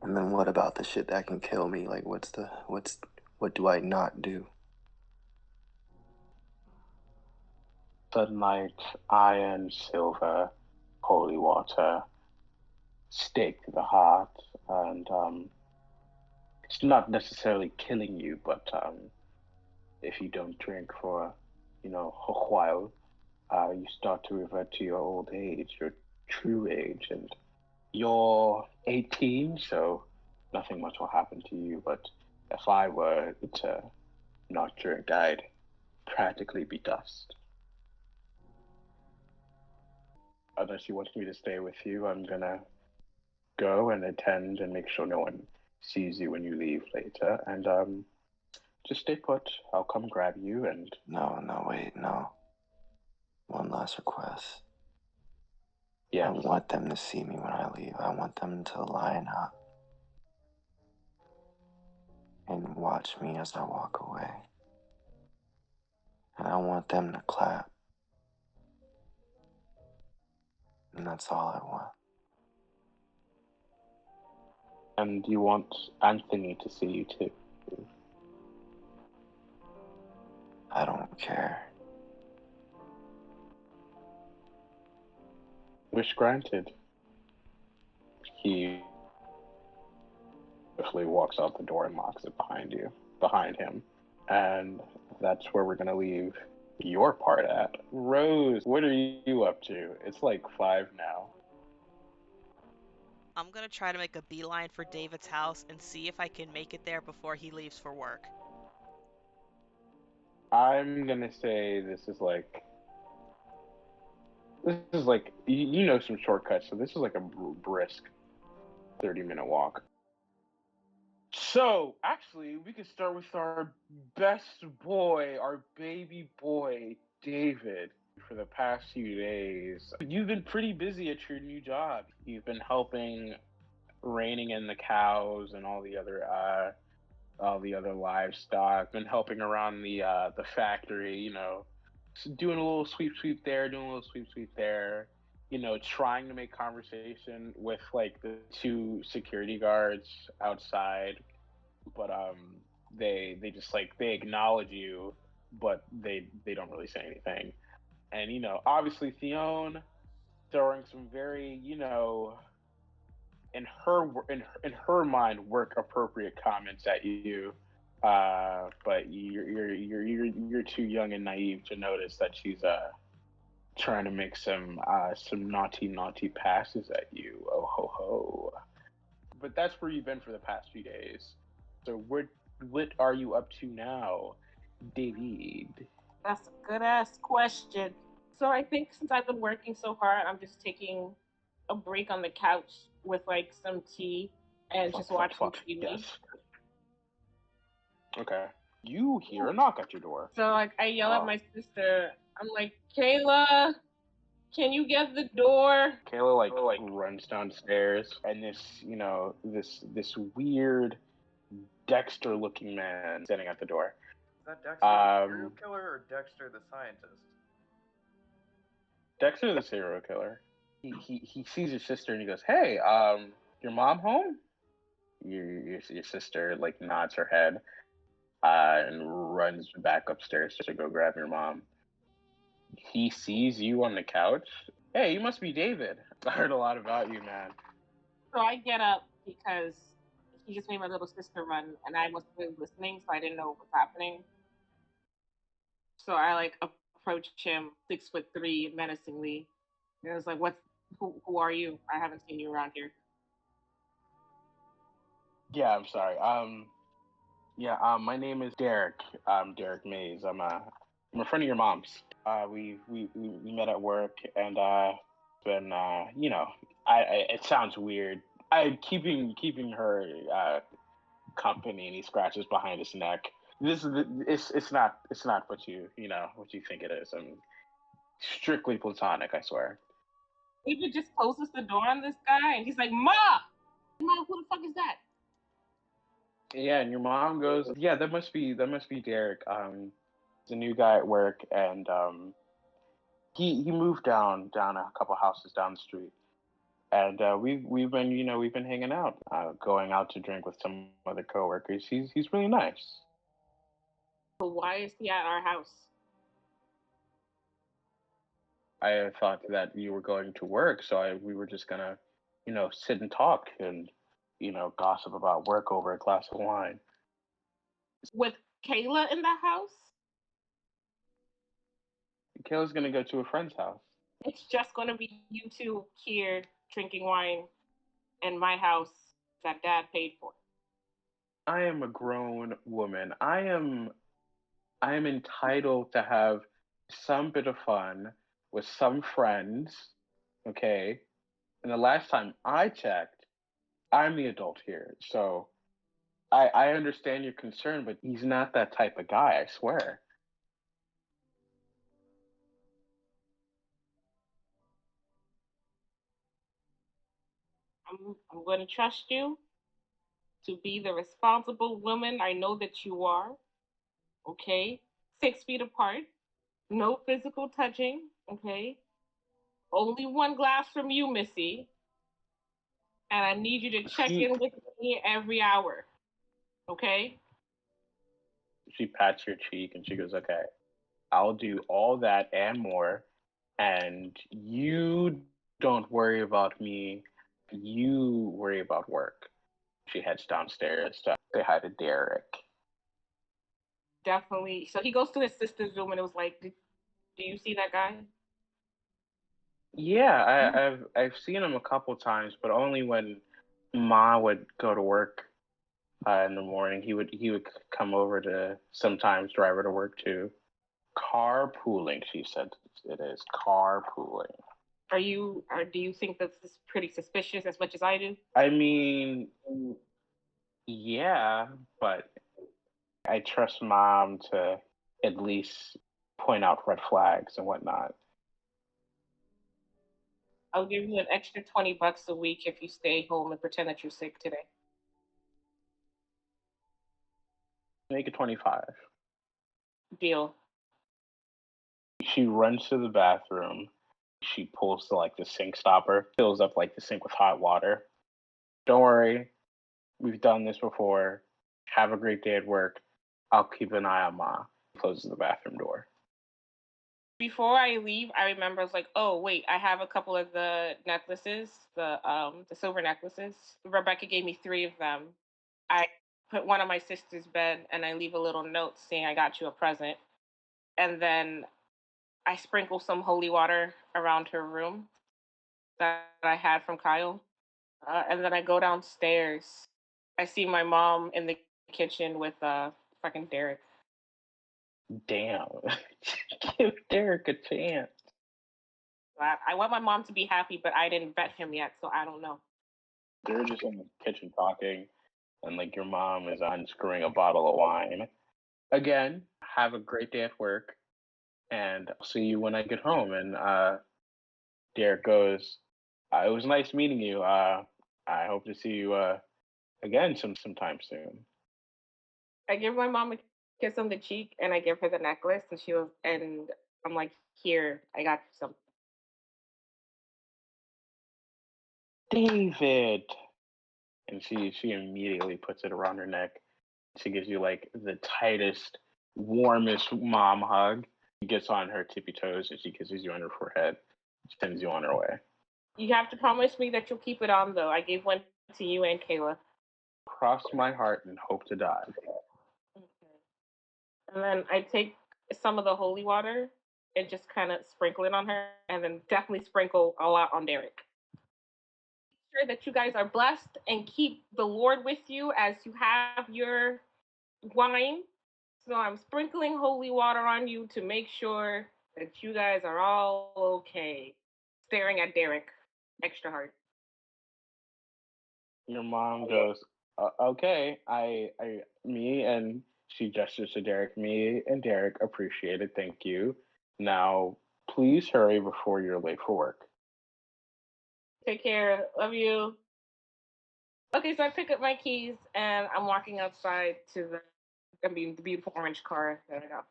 And then what about the shit that can kill me? Like, what do I not do? Sunlight, iron, silver, holy water, stake to the heart, and it's not necessarily killing you, but if you don't drink for a while, you start to revert to your old age, your true age, and you're 18, so nothing much will happen to you. But if I were to not drink, I'd practically be dust. Unless you want me to stay with you, I'm gonna go and attend and make sure no one sees you when you leave later. And just stay put. I'll come grab you and... No, wait, no. One last request. Yes. I want them to see me when I leave. I want them to line up and watch me as I walk away. And I want them to clap. And that's all I want. And you want Anthony to see you too? I don't care. Wish granted. He He walks out the door and locks it behind him. And that's where we're gonna leave your part at. Rose, what are you up to? It's like 5 now. I'm gonna try to make a beeline for David's house and see if I can make it there before he leaves for work. I'm gonna say you know some shortcuts, so this is like a brisk 30-minute walk. So, actually, we can start with our best boy, our baby boy, David. For the past few days, you've been pretty busy at your new job. You've been helping reining in the cows and all the other livestock. Been helping around the factory, doing a little sweep there, doing a little sweep there. Trying to make conversation with like the 2 security guards outside, but they just like they acknowledge you, but they don't really say anything. And obviously Theone throwing some very in her mind work appropriate comments at you, but you're too young and naive to notice that she's trying to make some naughty passes at you. Oh ho ho! But that's where you've been for the past few days. So what are you up to now, David? That's a good ass question. So I think since I've been working so hard, I'm just taking a break on the couch with like some tea and just watching TV. Yes. Okay. You hear a knock at your door. So like I yell at my sister. I'm like, Kayla, can you get the door? Kayla like runs downstairs, and this weird Dexter looking man standing at the door. Is that Dexter the serial killer or Dexter the scientist? Dexter the serial killer. He sees your sister and he goes, "Hey, your mom home?" Your sister like nods her head, and runs back upstairs to go grab your mom. He sees you on the couch. Hey, you must be David. I heard a lot about you, man. So I get up because he just made my little sister run, and I wasn't really listening, so I didn't know what was happening. So I like approached him, 6'3", menacingly. And I was like, who are you? I haven't seen you around here. Yeah, I'm sorry. My name is Derek. I'm Derek Mays. I'm a friend of your mom's. We met at work, and been it sounds weird. I keeping her company, and he scratches behind his neck. It's not what you think it is. I mean, strictly platonic, I swear. David just closes the door on this guy, and he's like, "Ma, who the fuck is that?" Yeah, and your mom goes, "Yeah, that must be Derek. He's a new guy at work, and he moved down a couple houses down the street, and we've been hanging out, going out to drink with some other coworkers. He's really nice." So why is he at our house? I thought that you were going to work, so we were just gonna, sit and talk and, gossip about work over a glass of wine. With Kayla in the house? Kayla's gonna go to a friend's house. It's just gonna be you two here drinking wine in my house that Dad paid for. I am a grown woman. I am entitled to have some bit of fun with some friends, okay? And the last time I checked, I'm the adult here. So I understand your concern, but he's not that type of guy, I swear. I'm going to trust you to be the responsible woman I know that you are. Okay? 6 feet apart. No physical touching. Okay? Only one glass from you, Missy. And I need you to check in with me every hour. Okay? She pats your cheek and she goes, "Okay, I'll do all that and more. And you don't worry about me. You worry about work." She heads downstairs to say hi to Derek. Definitely. So he goes to his sister's room and it was like, do you see that guy? Yeah, I've seen him a couple times, but only when Ma would go to work in the morning. He would come over to sometimes drive her to work too. Carpooling, she said it is carpooling. Do you think that's pretty suspicious as much as I do? I mean, yeah, but I trust Mom to at least point out red flags and whatnot. I'll give you an extra $20 a week if you stay home and pretend that you're sick today. Make it 25. Deal. She runs to the bathroom. She pulls the sink stopper, fills up the sink with hot water. Don't worry, we've done this before. Have a great day at work. I'll keep an eye on Ma. Closes the bathroom door. Before I leave, I remember I was like, oh wait, I have a couple of the necklaces, the silver necklaces. Rebecca gave me 3 of them. I put one on my sister's bed and I leave a little note saying I got you a present. And then I sprinkle some holy water around her room that I had from Kyle. And then I go downstairs. I see my mom in the kitchen with fucking Derek. Damn. Give Derek a chance. I want my mom to be happy, but I didn't vet him yet, so I don't know. They're just in the kitchen talking, and your mom is unscrewing a bottle of wine. Again, have a great day at work, and I'll see you when I get home. And Derek goes, it was nice meeting you. I hope to see you again sometime soon. I give my mom a kiss on the cheek, and I give her the necklace, and I'm like, here, I got you something. David. And she immediately puts it around her neck. She gives you the tightest, warmest mom hug. She gets on her tippy toes and she kisses you on her forehead. She sends you on her way. You have to promise me that you'll keep it on, though. I gave one to you and Kayla. Cross my heart and hope to die. Okay. And then I take some of the holy water and just kind of sprinkle it on her, and then definitely sprinkle a lot on Derek. Sure that you guys are blessed and keep the Lord with you as you have your wine. So I'm sprinkling holy water on you to make sure that you guys are all okay. Staring at Derek, extra hard. Your mom goes, okay, me and she gestures to Derek. Me and Derek appreciate it. Thank you. Now, please hurry before you're late for work. Take care. Love you. Okay, so I pick up my keys and I'm walking outside to the beautiful orange car that I got.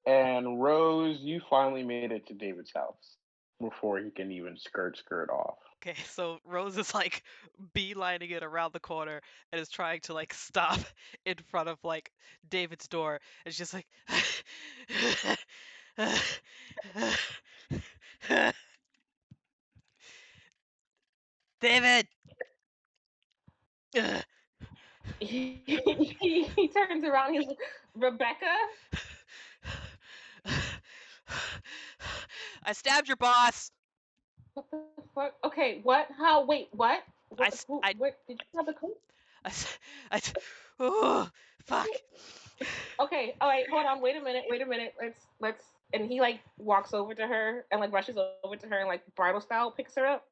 And Rose, you finally made it to David's house before he can even skirt off. Okay, so Rose is beelining it around the corner and is trying to stop in front of David's door. And she's like, David. He turns around. He's like, Rebecca. I stabbed your boss. What the fuck? Okay, what? How? Wait, what? What? Did you have the coat? Oh, fuck. Okay, all right, hold on. Wait a minute. Let's. And he walks over to her and rushes over to her and bridal style picks her up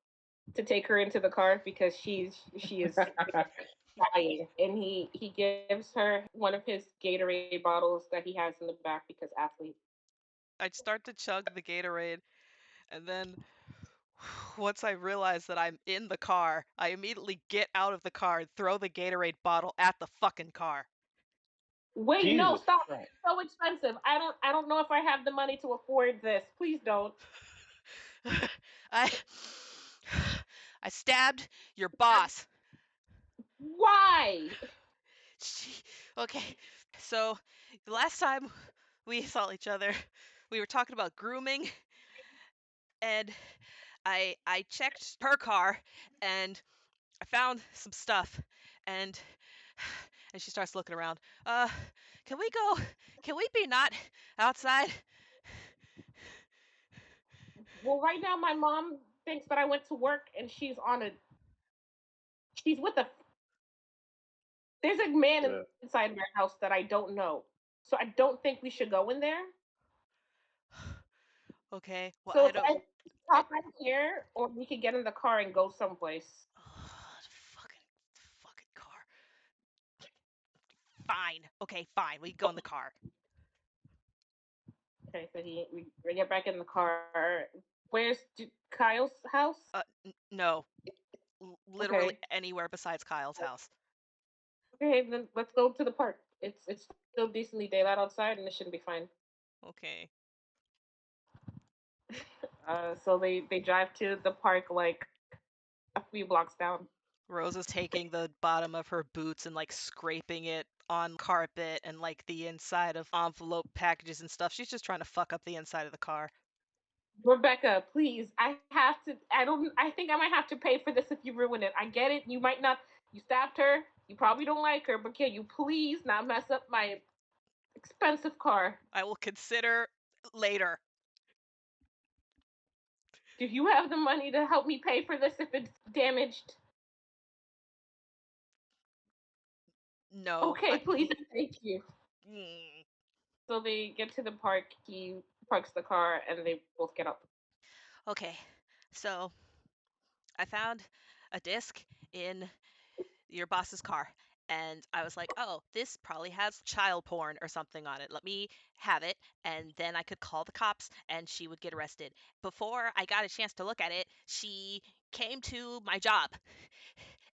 to take her into the car because she is dying. And he gives her one of his Gatorade bottles that he has in the back because athlete. I'd start to chug the Gatorade, and then once I realize that I'm in the car, I immediately get out of the car and throw the Gatorade bottle at the fucking car. Wait, Jesus, no, stop. Right. It's so expensive. I don't know if I have the money to afford this. Please don't. I stabbed your boss. Why? Okay. So, the last time we saw each other, we were talking about grooming, and I checked her car, and I found some stuff, and she starts looking around. Can we go? Can we be not outside? Well, right now my mom thinks that I went to work and she's with a there's a man Yeah. inside my house that I don't know. So I don't think we should go in there. Okay. Well, So I if don't. I stop right here, or we could get in the car and go someplace. Fucking car. Fine. Okay, fine. We go in the car. Okay, so we get back in the car. Where's Kyle's house? No. Literally Okay. anywhere besides Kyle's house. Okay, then let's go to the park. It's still decently daylight outside, and it shouldn't be fine. Okay. So they drive to the park like a few blocks down. Rose is taking the bottom of her boots and like scraping it on carpet and like the inside of envelope packages and stuff. She's just trying to fuck up the inside of the car. Rebecca, please. I have to. I don't. I think I might have to pay for this if you ruin it. I get it. You might not. You stabbed her. You probably don't like her, but can you please not mess up my expensive car? I will consider later. Do you have the money to help me pay for this if it's damaged? No. Okay, please. Thank you. Mm. So they get to the park. He parks the car, and they both get up. Okay. So I found a disc in your boss's car. And I was like, oh, this probably has child porn or something on it. Let me have it. And then I could call the cops and she would get arrested. Before I got a chance to look at it, she came to my job.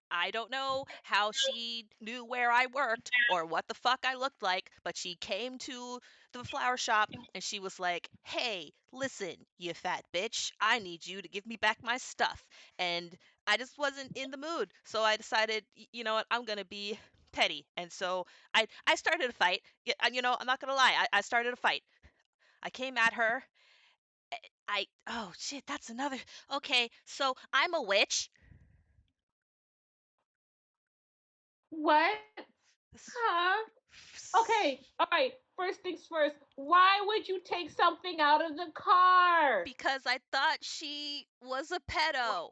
I don't know how she knew where I worked or what the fuck I looked like, but she came to the flower shop and she was like, hey, listen, you fat bitch, I need you to give me back my stuff. And I just wasn't in the mood. So I decided, you know what, I'm going to be petty. And so I started a fight. You know, I'm not going to lie, I started a fight. I came at her. Oh shit, that's another. Okay, so I'm a witch. What? Huh? Okay, all right. First things first. Why would you take something out of the car? Because I thought she was a pedo.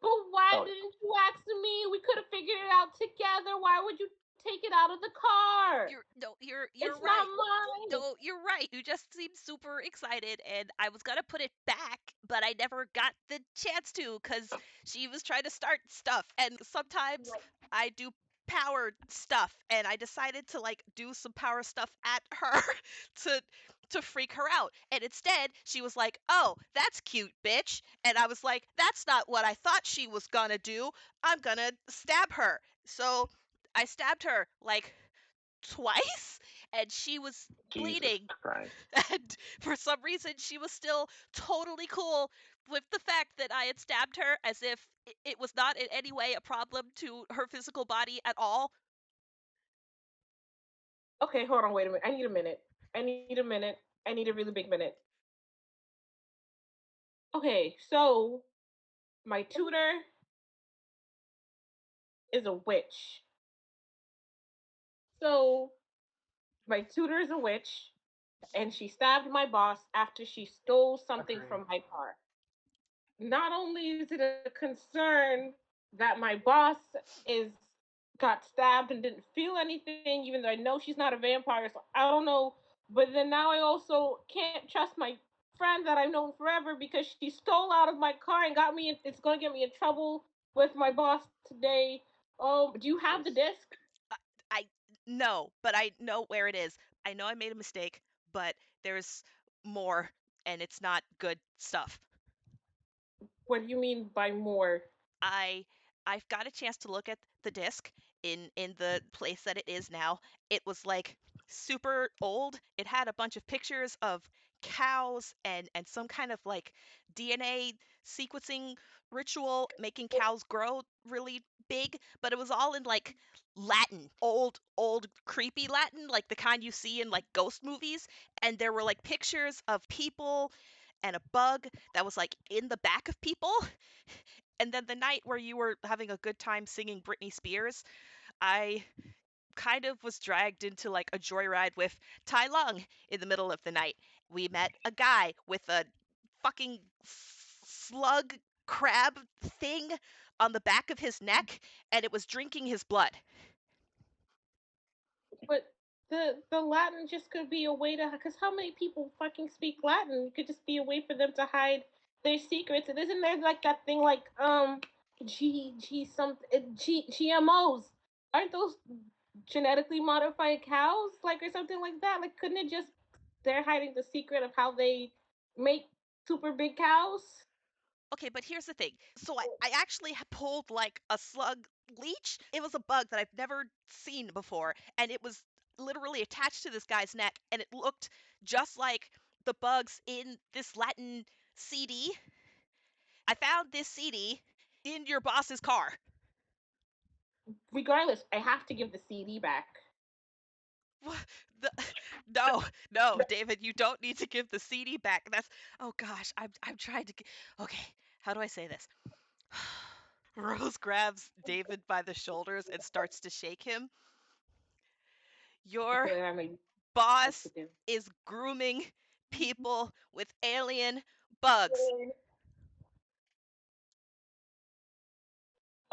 But why didn't you ask me? We could have figured it out together. Why would you take it out of the car? You're it's right. not mine. No, you're right. You just seemed super excited, and I was gonna put it back, but I never got the chance to because she was trying to start stuff, and sometimes I do power stuff, and I decided to like do some power stuff at her to freak her out. And instead, she was like, "Oh, that's cute, bitch." And I was like, "That's not what I thought she was gonna do. I'm gonna stab her." So I stabbed her like twice and she was Jesus bleeding. Christ. And for some reason, she was still totally cool with the fact that I had stabbed her as if it was not in any way a problem to her physical body at all. Okay, hold on, wait a minute. I need a minute. I need a minute. I need a really big minute. Okay, so my tutor is a witch. So my tutor is a witch, and she stabbed my boss after she stole something from my car. Not only is it a concern that my boss is got stabbed and didn't feel anything, even though I know she's not a vampire, so I don't know. But then now I also can't trust my friend that I've known forever because she stole out of my car and got me. It's gonna get me in trouble with my boss today. Do you have the disc? I No, but I know where it is. I know I made a mistake, but there's more, and it's not good stuff. What do you mean by more? I I've got a chance to look at the disc in the place that it is now. It was like super old. It had a bunch of pictures of cows and some kind of like DNA sequencing ritual making cows grow really big, but it was all in like Latin, old creepy Latin, like the kind you see in like ghost movies, and there were like pictures of people and a bug that was like in the back of people. And then the night where you were having a good time singing Britney Spears, I kind of was dragged into like a joyride with Tai Lung in the middle of the night. We met a guy with a fucking slug crab thing on the back of his neck, and it was drinking his blood. But the Latin just could be a way to, because how many people fucking speak Latin? It could just be a way for them to hide their secrets. And isn't there like that thing like GMOs? Aren't those genetically modified cows, like, or something like that? Like, couldn't it just, they're hiding the secret of how they make super big cows? Okay, but here's the thing. So I actually pulled like a slug leech. It was a bug that I've never seen before, and it was literally attached to this guy's neck, and it looked just like the bugs in this Latin CD. I found this CD in your boss's car. Regardless, I have to give the CD back. No, David, you don't need to give the CD back. Oh gosh, I'm trying to. Okay, how do I say this? Rose grabs David by the shoulders and starts to shake him. Your boss is grooming people with alien bugs.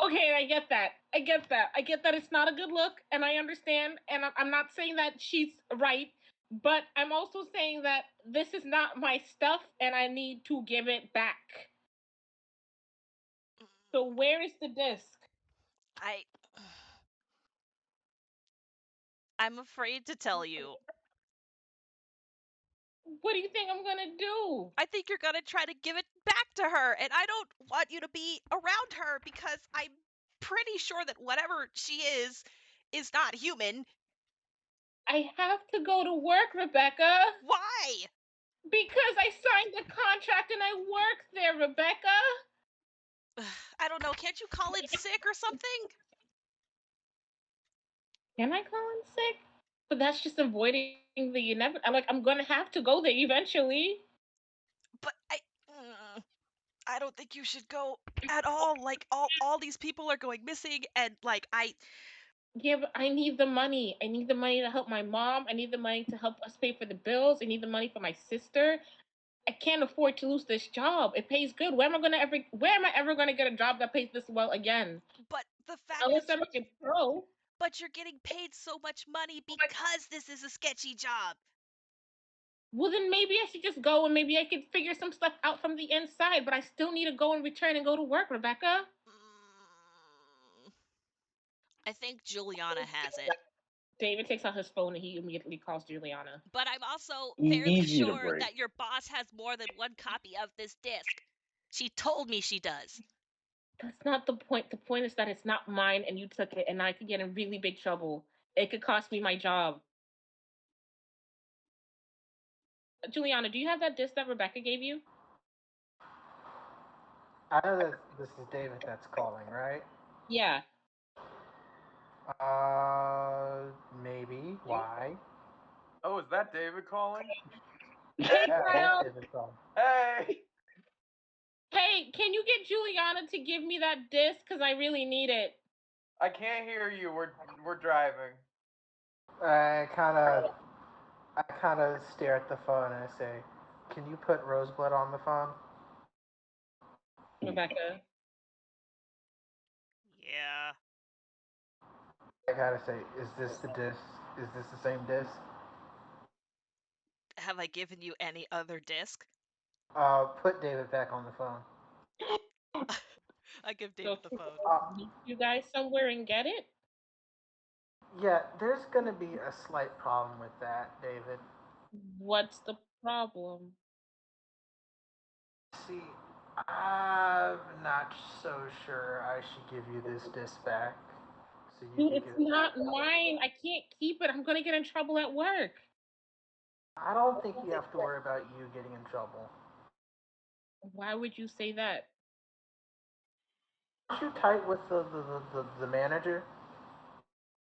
Okay, I get that. I get that it's not a good look, and I understand, and I'm not saying that she's right, but I'm also saying that this is not my stuff, and I need to give it back. So where is the disc? I'm afraid to tell you. What do you think I'm gonna do? I think you're gonna try to give it back to her, and I don't want you to be around her because I'm pretty sure that whatever she is not human. I have to go to work, Rebecca. Why? Because I signed the contract and I work there, Rebecca. I don't know. Can't you call in sick or something? Can I call in sick? But that's just avoiding the inevitable. Like, I'm gonna have to go there eventually. But I don't think you should go at all. Like all these people are going missing, and like Yeah, but I need the money. I need the money to help my mom. I need the money to help us pay for the bills. I need the money for my sister. I can't afford to lose this job. It pays good. Where am I ever gonna get a job that pays this well again? But the fact unless I'm a pro. But you're getting paid so much money because this is a sketchy job. Well, then maybe I should just go and maybe I could figure some stuff out from the inside, but I still need to go and return and go to work, Rebecca. I think Juliana has it. David takes out his phone and he immediately calls Juliana. But I'm also fairly sure that your boss has more than one copy of this disc. She told me she does. That's not the point. The point is that it's not mine and you took it and I could get in really big trouble. It could cost me my job. Juliana, do you have that disc that Rebecca gave you? I know that this is David that's calling, right? Yeah. Maybe. Why? Oh, is that David calling? Hey, Yeah, Kyle. that's David calling. Hey! Hey, can you get Juliana to give me that disc? Because I really need it. I can't hear you. We're driving. I kind of stare at the phone and I say, "Can you put Roseblood on the phone?" Rebecca. Yeah. I gotta say, is this the disc? Is this the same disc? Have I given you any other disc? Put David back on the phone. I give David the phone. Meet you guys somewhere and get it? Yeah, there's gonna be a slight problem with that, David. What's the problem? See, I'm not so sure I should give you this disc back. So Dude, it's not mine. I can't keep it. I'm gonna get in trouble at work. I don't think you have to worry about you getting in trouble. Why would you say that? Aren't you tight with the manager?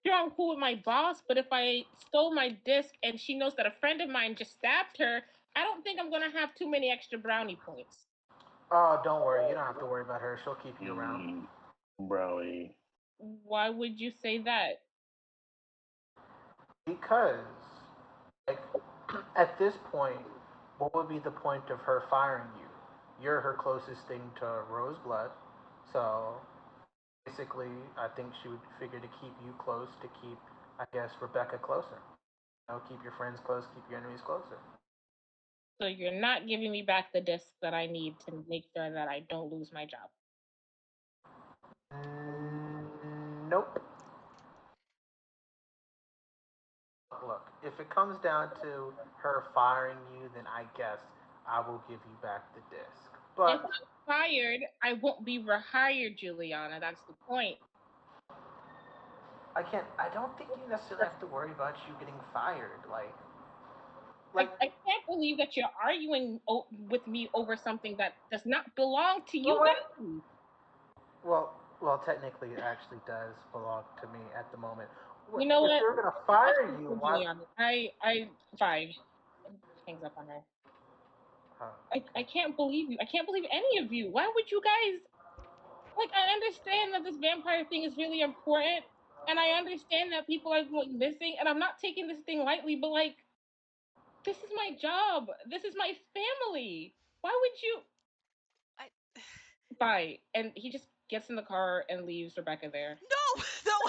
Sure, I'm cool with my boss, but if I stole my disc and she knows that a friend of mine just stabbed her, I don't think I'm gonna have too many extra brownie points. Oh, don't worry. You don't have to worry about her. She'll keep you around. Brownie. Why would you say that? Because, like, at this point, what would be the point of her firing you? You're her closest thing to Roseblood, so basically, I think she would figure to keep you close to keep, I guess, Rebecca closer. You know, keep your friends close, keep your enemies closer. So you're not giving me back the disc that I need to make sure that I don't lose my job. Nope. Look, if it comes down to her firing you, then I guess I will give you back the disc. But if I'm fired, I won't be rehired, Juliana. That's the point. I don't think you necessarily have to worry about you getting fired. I can't believe that you're arguing with me over something that does not belong to you guys. Well, technically, it actually does belong to me at the moment. You know if what? they're gonna fire you, why? I fine. Hangs up on her. I can't believe you. I can't believe any of you. Why would you guys? Like, I understand that this vampire thing is really important, and I understand that people are going missing, and I'm not taking this thing lightly, but like, this is my job. This is my family. Why would you? Bye. And he just gets in the car and leaves Rebecca there. No,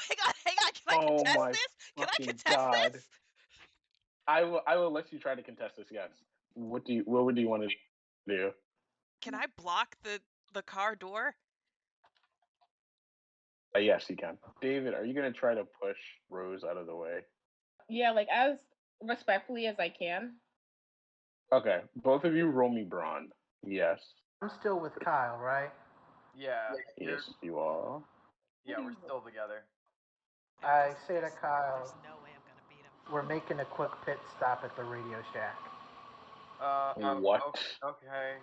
hang on. Can I contest this? Can I contest this? I will let you try to contest this. Yes. What would you want to do? Can I block the car door? Yes, you can. David, are you gonna try to push Rose out of the way? Yeah, like as respectfully as I can. Okay, both of you roll me brawn. Yes. I'm still with Kyle, right? Yeah. Yes, you are. Yeah, we're still together. I say to Kyle, there's no way I'm gonna beat him. We're making a quick pit stop at the Radio Shack. What? Okay.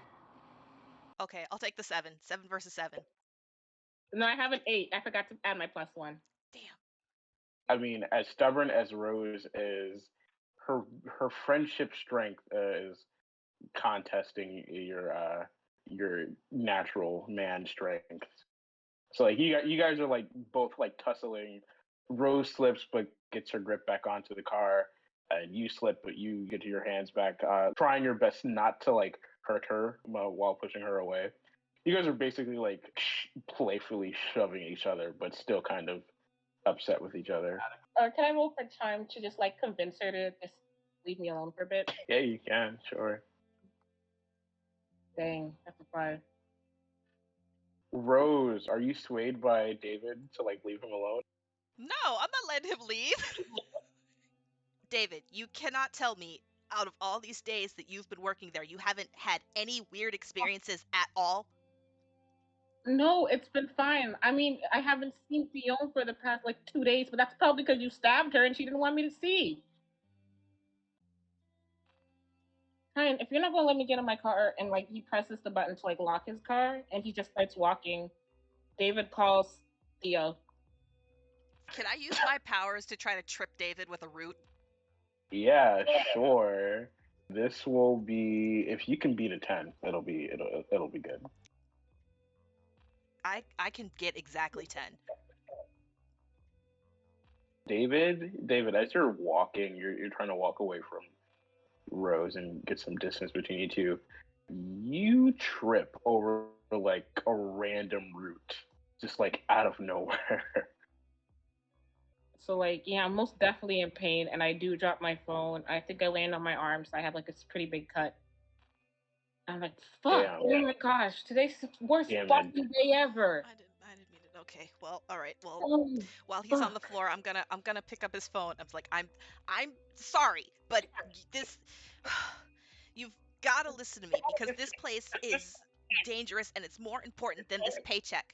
Okay, I'll take the 7. 7 versus 7. No, I have an 8. I forgot to add my +1. Damn. I mean, as stubborn as Rose is, her friendship strength is contesting your natural man strength. So like you guys are like both like tussling. Rose slips but gets her grip back onto the car, and you slip but you get your hands back, trying your best not to like hurt her while pushing her away. You guys are basically like playfully shoving each other, but still kind of upset with each other. Can I roll for time to just like convince her to just leave me alone for a bit? Yeah, you can, sure. Dang, that's a 5. Rose, are you swayed by David to like leave him alone? No, I'm not letting him leave. David, you cannot tell me out of all these days that you've been working there, you haven't had any weird experiences at all? No, it's been fine. I mean, I haven't seen Fiona for the past like 2 days, but that's probably because you stabbed her and she didn't want me to see. Ryan, if you're not gonna let me get in my car and like he presses the button to like lock his car and he just starts walking, David calls Theo. Can I use my powers to try to trip David with a root? Yeah, sure. This will be, if you can beat a 10, it'll be good. I can get exactly 10. David, as you're walking, you're trying to walk away from Rose and get some distance between you two. You trip over like a random root, just like out of nowhere. So like, yeah, I'm most definitely in pain, and I do drop my phone. I think I land on my arm, so I have like a pretty big cut. I'm like, fuck! Damn. Oh my gosh, today's the worst fucking day ever. I didn't mean it. Okay, well, all right. Well, while he's on the floor, I'm gonna pick up his phone. I'm like, I'm sorry, but this, you've got to listen to me because this place is dangerous and it's more important than this paycheck.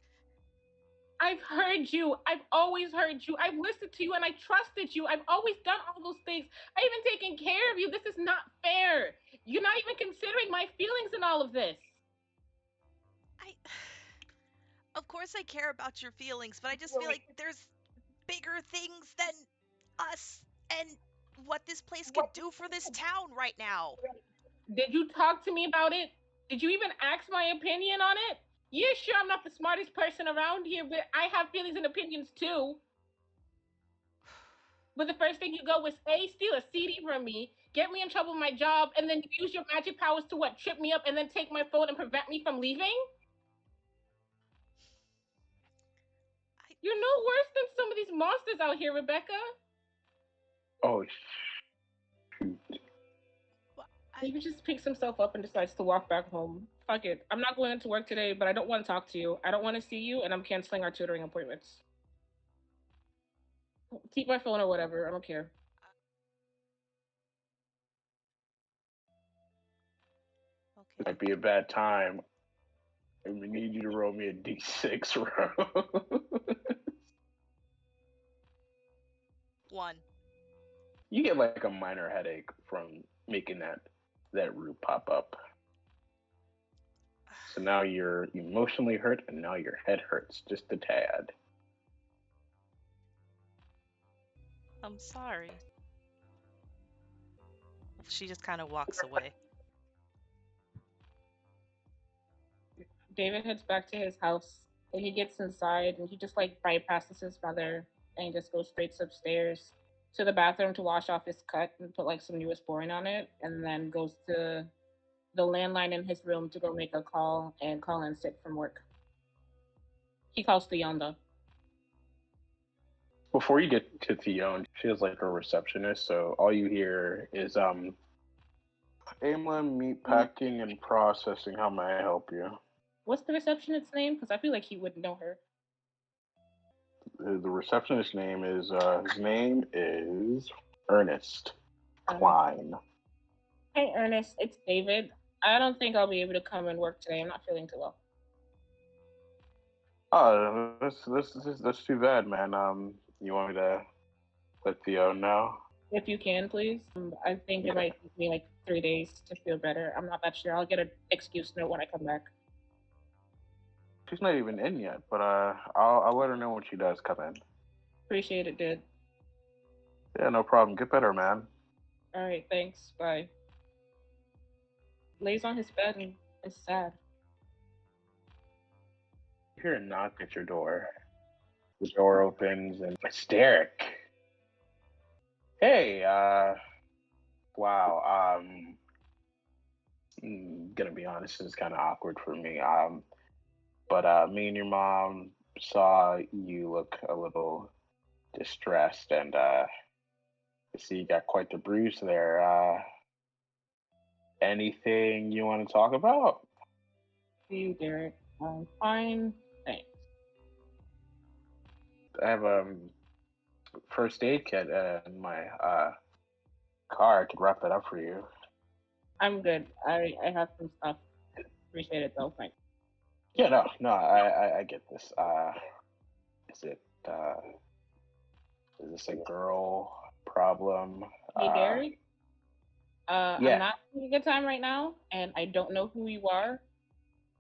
I've heard you. I've always heard you. I've listened to you and I trusted you. I've always done all those things. I've even taken care of you. This is not fair. You're not even considering my feelings in all of this. Of course I care about your feelings, but I just feel like there's bigger things than us and what this place could do for this town right now. Did you talk to me about it? Did you even ask my opinion on it? Yeah, sure, I'm not the smartest person around here, but I have feelings and opinions too. But the first thing you go was, A, steal a CD from me, get me in trouble with my job, and then use your magic powers to what, trip me up and then take my phone and prevent me from leaving? You're no worse than some of these monsters out here, Rebecca. Oh, He just picks himself up and decides to walk back home. Fuck it. I'm not going into work today, but I don't want to talk to you. I don't want to see you, and I'm canceling our tutoring appointments. Keep my phone or whatever. I don't care. It might be a bad time. And we need you to roll me a d6 roll. 1. You get like a minor headache from making that root pop up. So now you're emotionally hurt, and now your head hurts just a tad. I'm sorry. She just kind of walks away. David heads back to his house, and he gets inside, and he just like bypasses his mother, and he just goes straight upstairs to the bathroom to wash off his cut and put like some Neosporin on it, and then goes to the landline in his room to go make a call and call in sick from work. He calls Theonda. Before you get to Theon, she has like a receptionist, so all you hear is Aimla, meat packing and processing. How may I help you? What's the receptionist's name? Because I feel like he wouldn't know her. The receptionist's name is his name is Ernest Klein. Hey Ernest, it's David. I don't think I'll be able to come and work today. I'm not feeling too well. Oh, that's too bad, man. You want me to let Theo know? If you can, please. I think it might take me like 3 days to feel better. I'm not that sure. I'll get an excuse note when I come back. She's not even in yet, but I'll let her know when she does come in. Appreciate it, dude. Yeah, no problem. Get better, man. All right, thanks. Bye. Lays on his bed and is sad. You hear a knock at your door. The door opens and it's Derek. Hey, wow. Gonna be honest, this is kind of awkward for me. But me and your mom saw you look a little distressed, and I see you got quite the bruise there. Anything you want to talk about? You, Derek. Fine. Thanks. I have a first aid kit in my car. I could wrap that up for you. I'm good. I have some stuff. Appreciate it though. Thanks. Yeah, no, I get this. Is this a girl problem? Hey, Derek. Yeah. I'm not having a good time right now, and I don't know who you are.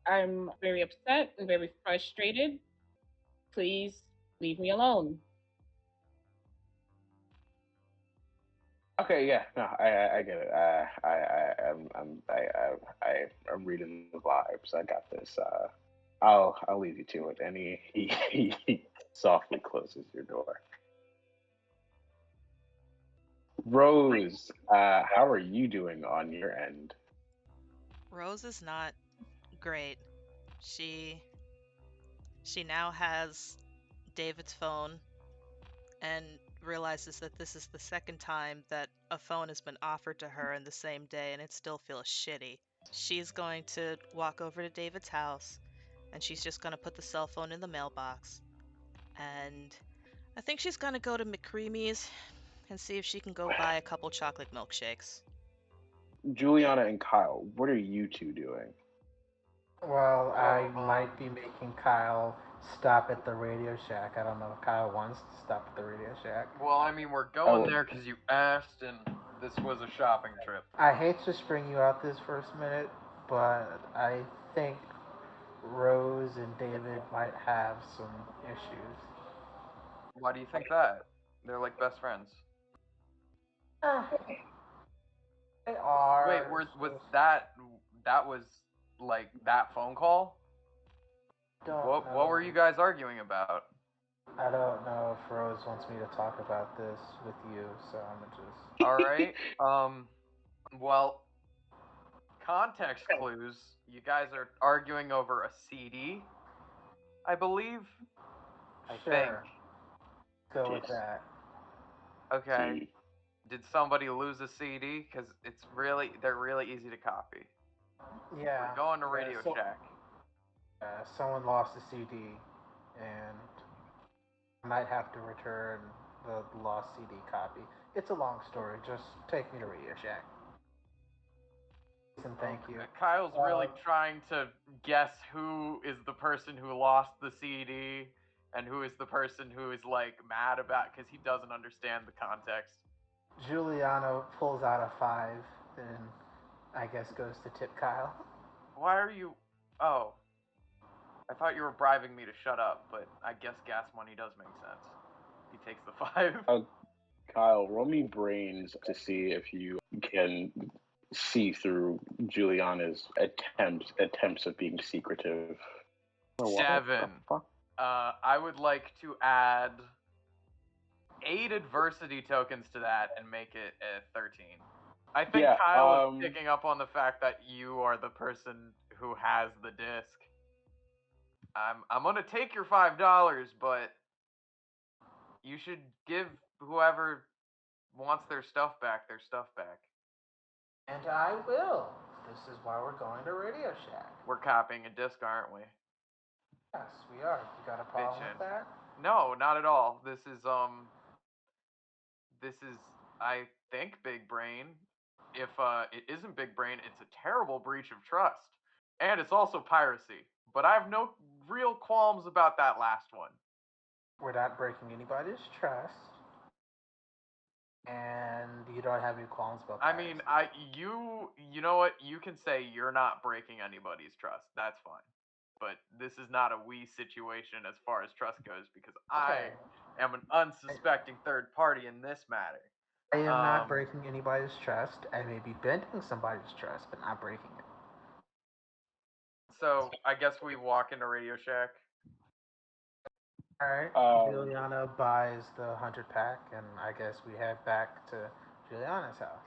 I'm very upset and very frustrated. Please leave me alone. Okay, yeah, no, I get it. I'm reading the vibes. I got this. I'll leave you to it. And he softly closes your door. Rose, how are you doing on your end? Rose is not great. She now has David's phone and realizes that this is the second time that a phone has been offered to her in the same day, and it still feels shitty. She's going to walk over to David's house, and she's just going to put the cell phone in the mailbox. And I think she's going to go to McCreamy's and see if she can go buy a couple chocolate milkshakes. Juliana and Kyle, what are you two doing? Well, I might be making Kyle stop at the Radio Shack. I don't know if Kyle wants to stop at the Radio Shack. Well, I mean, we're going there because you asked, and this was a shopping trip. I hate to spring you out this first minute, but I think Rose and David might have some issues. Why do you think that? They're like best friends. They are. Wait, was that was like that phone call? What were you guys arguing about? I don't know if Rose wants me to talk about this with you, so I'm gonna just. All right. Well, context clues. You guys are arguing over a CD, I believe. I think. Go with that. Okay. Did somebody lose a CD? Because they're really easy to copy. Yeah. We're going to Radio Shack. Someone lost a CD, and I might have to return the lost CD copy. It's a long story. Just take me to Radio Shack. And thank you. Kyle's really trying to guess who is the person who lost the CD and who is the person who is like mad about because he doesn't understand the context. Juliana pulls out a 5 and I guess goes to tip Kyle. Why are you? Oh, I thought you were bribing me to shut up, but I guess gas money does make sense. He takes the 5. Kyle, roll me brains to see if you can see through Juliana's attempts of being secretive. 7. I would like to add 8 adversity tokens to that and make it a 13. I think Kyle is picking up on the fact that you are the person who has the disc. I'm gonna take your $5, but you should give whoever wants their stuff back their stuff back. And I will. This is why we're going to Radio Shack. We're copying a disc, aren't we? Yes, we are. You got a problem with that? No, not at all. This is I think big brain. If it isn't big brain, it's a terrible breach of trust. And it's also piracy. But I have no real qualms about that last one. We're not breaking anybody's trust. And you don't have any qualms about piracy. I mean, you know what? You can say you're not breaking anybody's trust. That's fine. But this is not a we situation as far as trust goes because I am an unsuspecting third party in this matter. I am not breaking anybody's trust. I may be bending somebody's trust, but not breaking it. So I guess we walk into Radio Shack. Alright, Juliana buys the 100-pack, and I guess we head back to Juliana's house.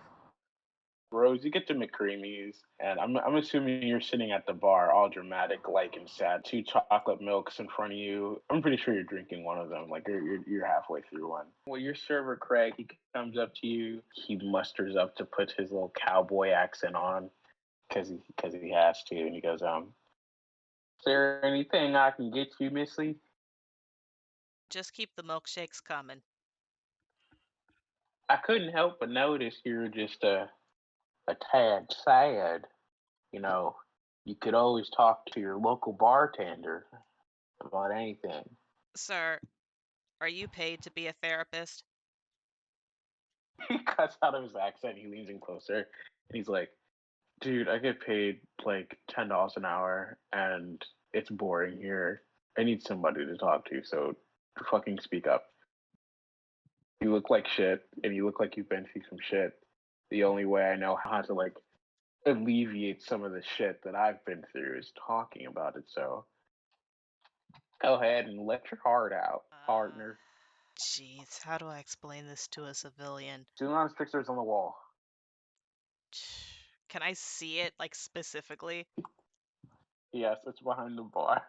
Rose, you get to McCreamy's, and I'm assuming you're sitting at the bar, all dramatic, like and sad. 2 chocolate milks in front of you. I'm pretty sure you're drinking one of them. Like you're halfway through one. Well, your server Craig, he comes up to you. He musters up to put his little cowboy accent on, because he has to, and he goes, "Is there anything I can get you, Missy?" Just keep the milkshakes coming. I couldn't help but notice you're just a tad sad. You know, you could always talk to your local bartender about anything. Sir, are you paid to be a therapist? He cuts out of his accent. He leans in closer, and he's like, "Dude, I get paid like $10 an hour, and it's boring here. I need somebody to talk to, so fucking speak up. You look like shit, and you look like you've been through some shit. The only way I know how to like alleviate some of the shit that I've been through is talking about it. So go ahead and let your heart out, partner." Jeez, how do I explain this to a civilian? Juliana's picture's on the wall. Can I see it, like, specifically? Yes, it's behind the bar.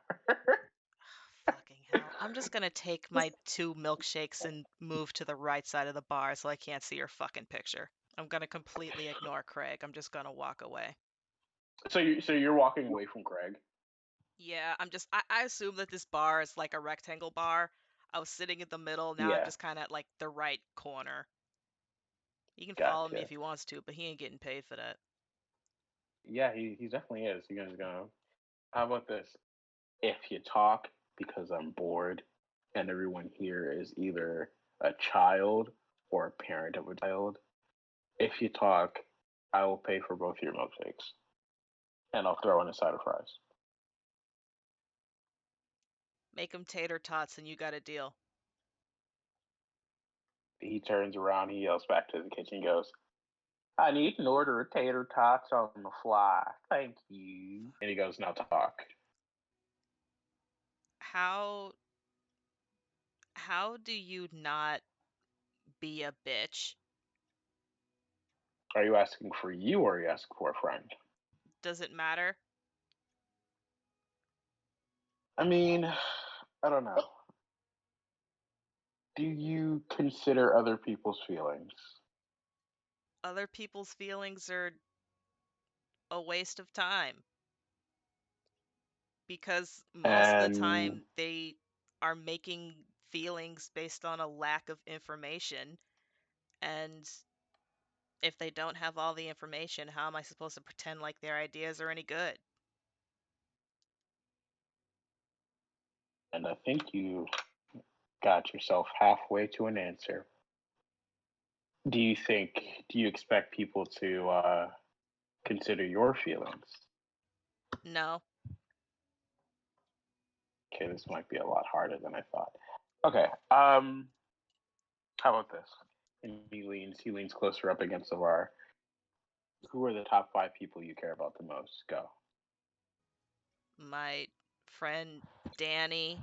Fucking hell. I'm just gonna take my 2 milkshakes and move to the right side of the bar so I can't see your fucking picture. I'm gonna completely ignore Craig. I'm just gonna walk away. So you're walking away from Craig? Yeah, I assume that this bar is like a rectangle bar. I was sitting in the middle, now I'm just kind of at like the right corner. He can follow me if he wants to, but he ain't getting paid for that. Yeah, he definitely is. You guys go. How about this? If you talk because I'm bored, and everyone here is either a child or a parent of a child, if you talk, I will pay for both your milkshakes, and I'll throw in a side of fries. Make them tater tots, and you got a deal. He turns around, he yells back to the kitchen, goes, I need an order of tater tots on the fly. Thank you. And he goes, now talk. How do you not be a bitch? Are you asking for you or are you asking for a friend? Does it matter? I mean, I don't know. Do you consider other people's feelings? Other people's feelings are a waste of time because most of the And time they are making feelings based on a lack of information. And if they don't have all the information, how am I supposed to pretend like their ideas are any good? I think you got yourself halfway to an answer. Do you expect people to consider your feelings? No. Okay, this might be a lot harder than I thought. Okay, how about this? And he leans closer up against the bar. Who are the top 5 people you care about the most? Go. My friend Danny,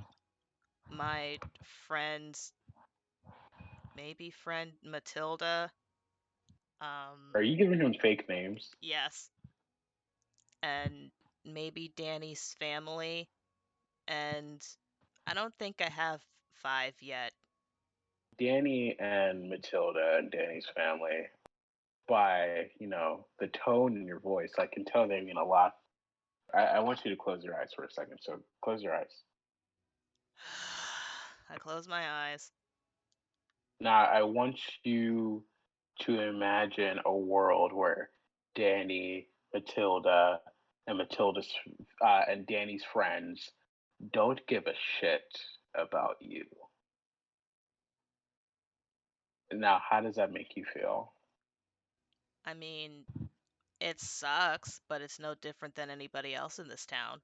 my maybe friend Matilda. Are you giving him fake names? Yes. And maybe Danny's family. And I don't think I have 5 yet. Danny and Matilda and Danny's family, by, the tone in your voice, I can tell they mean a lot. I want you to close your eyes for a second. So close your eyes. I close my eyes. Now, I want you to imagine a world where Danny, Matilda, and and Danny's friends don't give a shit about you. Now, how does that make you feel? I mean, it sucks, but it's no different than anybody else in this town.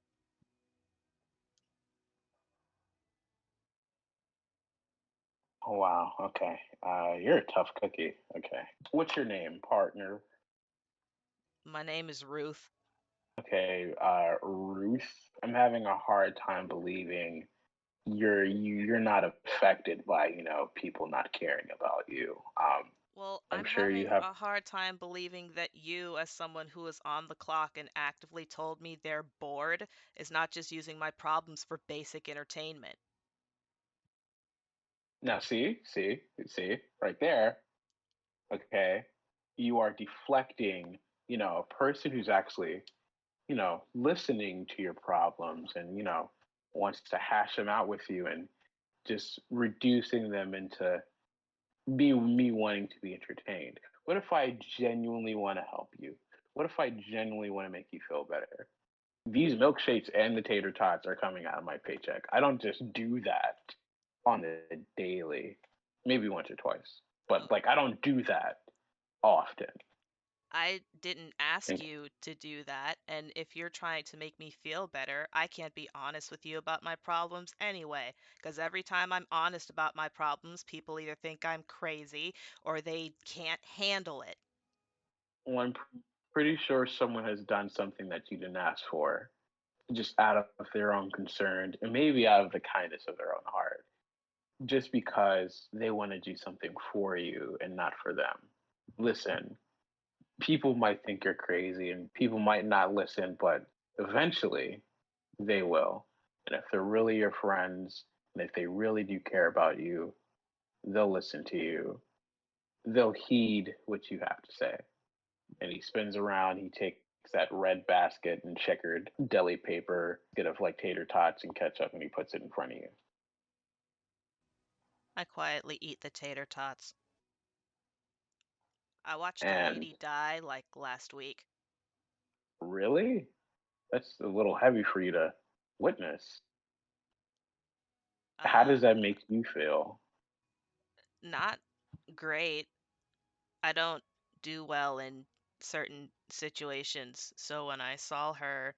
Oh, wow. Okay. You're a tough cookie. Okay. What's your name, partner? My name is Ruth. Okay, Ruth. I'm having a hard time believing you're not affected by people not caring about you. Well, I'm I'm sure you having have. a hard time believing that you, as someone who is on the clock and actively told me they're bored, is not just using my problems for basic entertainment. Now, see, right there. Okay, you are deflecting. A person who's actually listening to your problems and wants to hash them out with you and just reducing them into be me wanting to be entertained. What if I genuinely want to help you? What if I genuinely want to make you feel better? These milkshakes and the tater tots are coming out of my paycheck. I don't just do that on the daily, maybe once or twice, but like I don't do that often. I didn't ask And you to do that, and if you're trying to make me feel better, I can't be honest with you about my problems anyway, because every time I'm honest about my problems, people either think I'm crazy or they can't handle it. well, pretty sure someone has done something that you didn't ask for, just out of their own concern and maybe out of the kindness of their own heart, just because they want to do something for you and not for them. Listen, people might think you're crazy and people might not listen, but eventually they will. And if they're really your friends and if they really do care about you, they'll listen to you. They'll heed what you have to say. And he spins around, he takes that red basket and checkered deli paper, get of like tater tots and ketchup, and he puts it in front of you. I quietly eat the tater tots. I watched a And lady die like last week. really? That's a little heavy for you to witness. How Uh, does that make you feel? Not great. I don't do well in certain situations, so when I saw her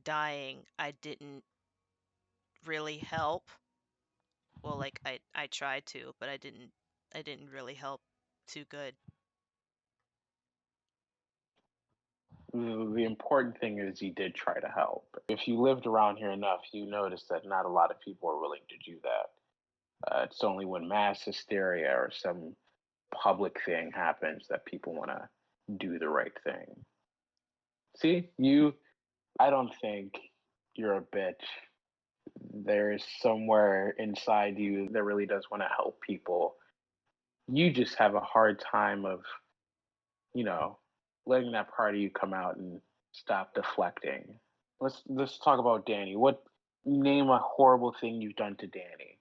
dying, I didn't really help. Well, like I tried to, but I didn't really help too good. the important thing is he did try to help. If you lived around here enough, you notice that not a lot of people are willing to do that. It's only when mass hysteria or some public thing happens that people want to do the right thing. See, I don't think you're a bitch. There is somewhere inside you that really does want to help people. You just have a hard time of, you know, letting that part of you come out and stop deflecting. Let's talk about Danny. Name a horrible thing you've done to Danny?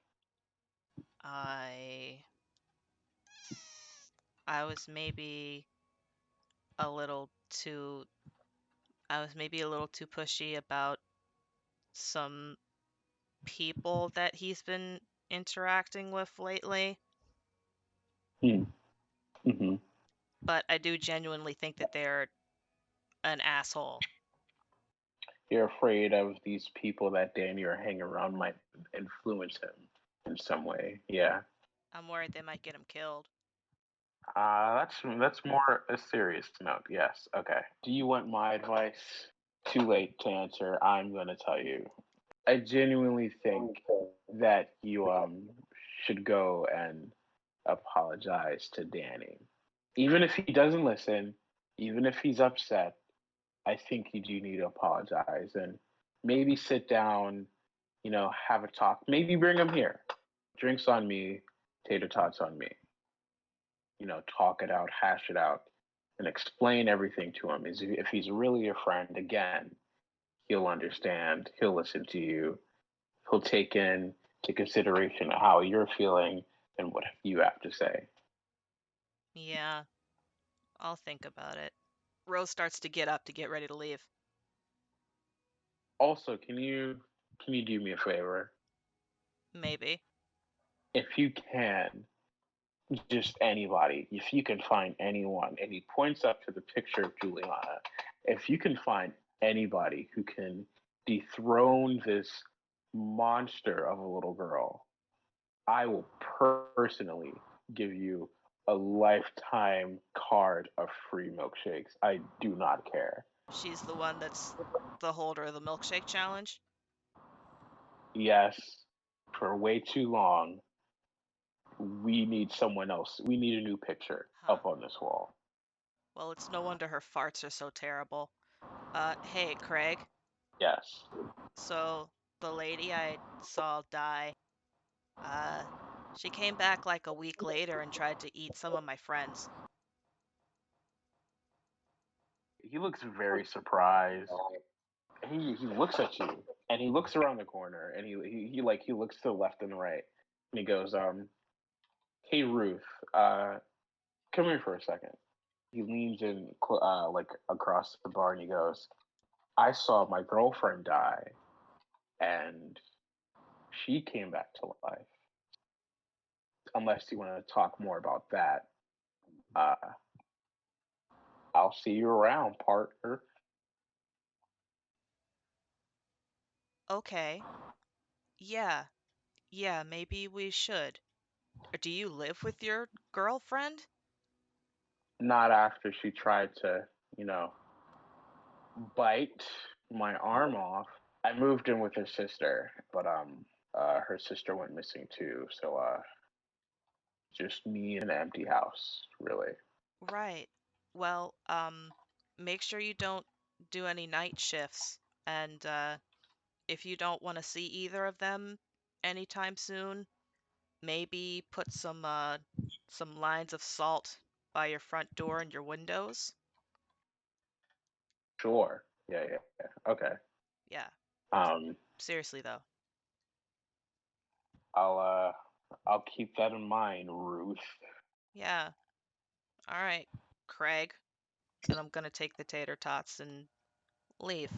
I was maybe a little too pushy about some people that he's been interacting with lately. Hmm. Mm-hmm. But I do genuinely think that they're an asshole. You're afraid of these people that Danny are hanging around might influence him in some way. Yeah. I'm worried they might get him killed. That's more a serious note. Yes. Okay. Do you want my advice? Too late to answer. I'm gonna tell you. I genuinely think that you should go and apologize to Danny. Even if he doesn't listen, even if he's upset, I think you do need to apologize and maybe sit down, have a talk. Maybe bring him here. Drinks on me, tater tots on me. Talk it out, hash it out, and explain everything to him. Is if he's really your friend, again, he'll understand. He'll listen to you. He'll take into consideration how you're feeling and what you have to say. Yeah, I'll think about it. Rose starts to get up to get ready to leave. Also, can you do me a favor? Maybe. If you can, just anybody, if you can find anyone, and he points up to the picture of Juliana, if you can find anybody who can dethrone this monster of a little girl, I will personally give you a lifetime card of free milkshakes. I do not care. She's the one that's the holder of the milkshake challenge? Yes, for way too long, we need someone else. We need a new picture Huh. up on this wall. Well, it's no wonder her farts are so terrible. Hey, Craig. Yes. So, the lady I saw die, uh, she came back like a week later and tried to eat some of my friends. He looks very surprised. He looks at you and he looks around the corner and he looks to the left and the right and he goes, hey Ruth, come here for a second. He leans in like across the bar and he goes, I saw my girlfriend die and she came back to life. Unless you want to talk more about that, uh, I'll see you around, partner. Okay. Yeah. Yeah, maybe we should. Or do you live with your girlfriend? Not after she tried to, you know, bite my arm off. I moved in with her sister, but her sister went missing too. So just me in an empty house, really. Right. Well, make sure you don't do any night shifts. And if you don't want to see either of them anytime soon, maybe put some lines of salt by your front door and your windows. Sure. Yeah, yeah, yeah. Okay. Yeah. Um, Seriously though. I'll I'll keep that in mind, Ruth. Yeah. All right, Craig. And I'm gonna take the tater tots and leave.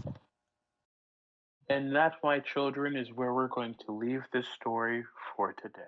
And that, my children, is where we're going to leave this story for today.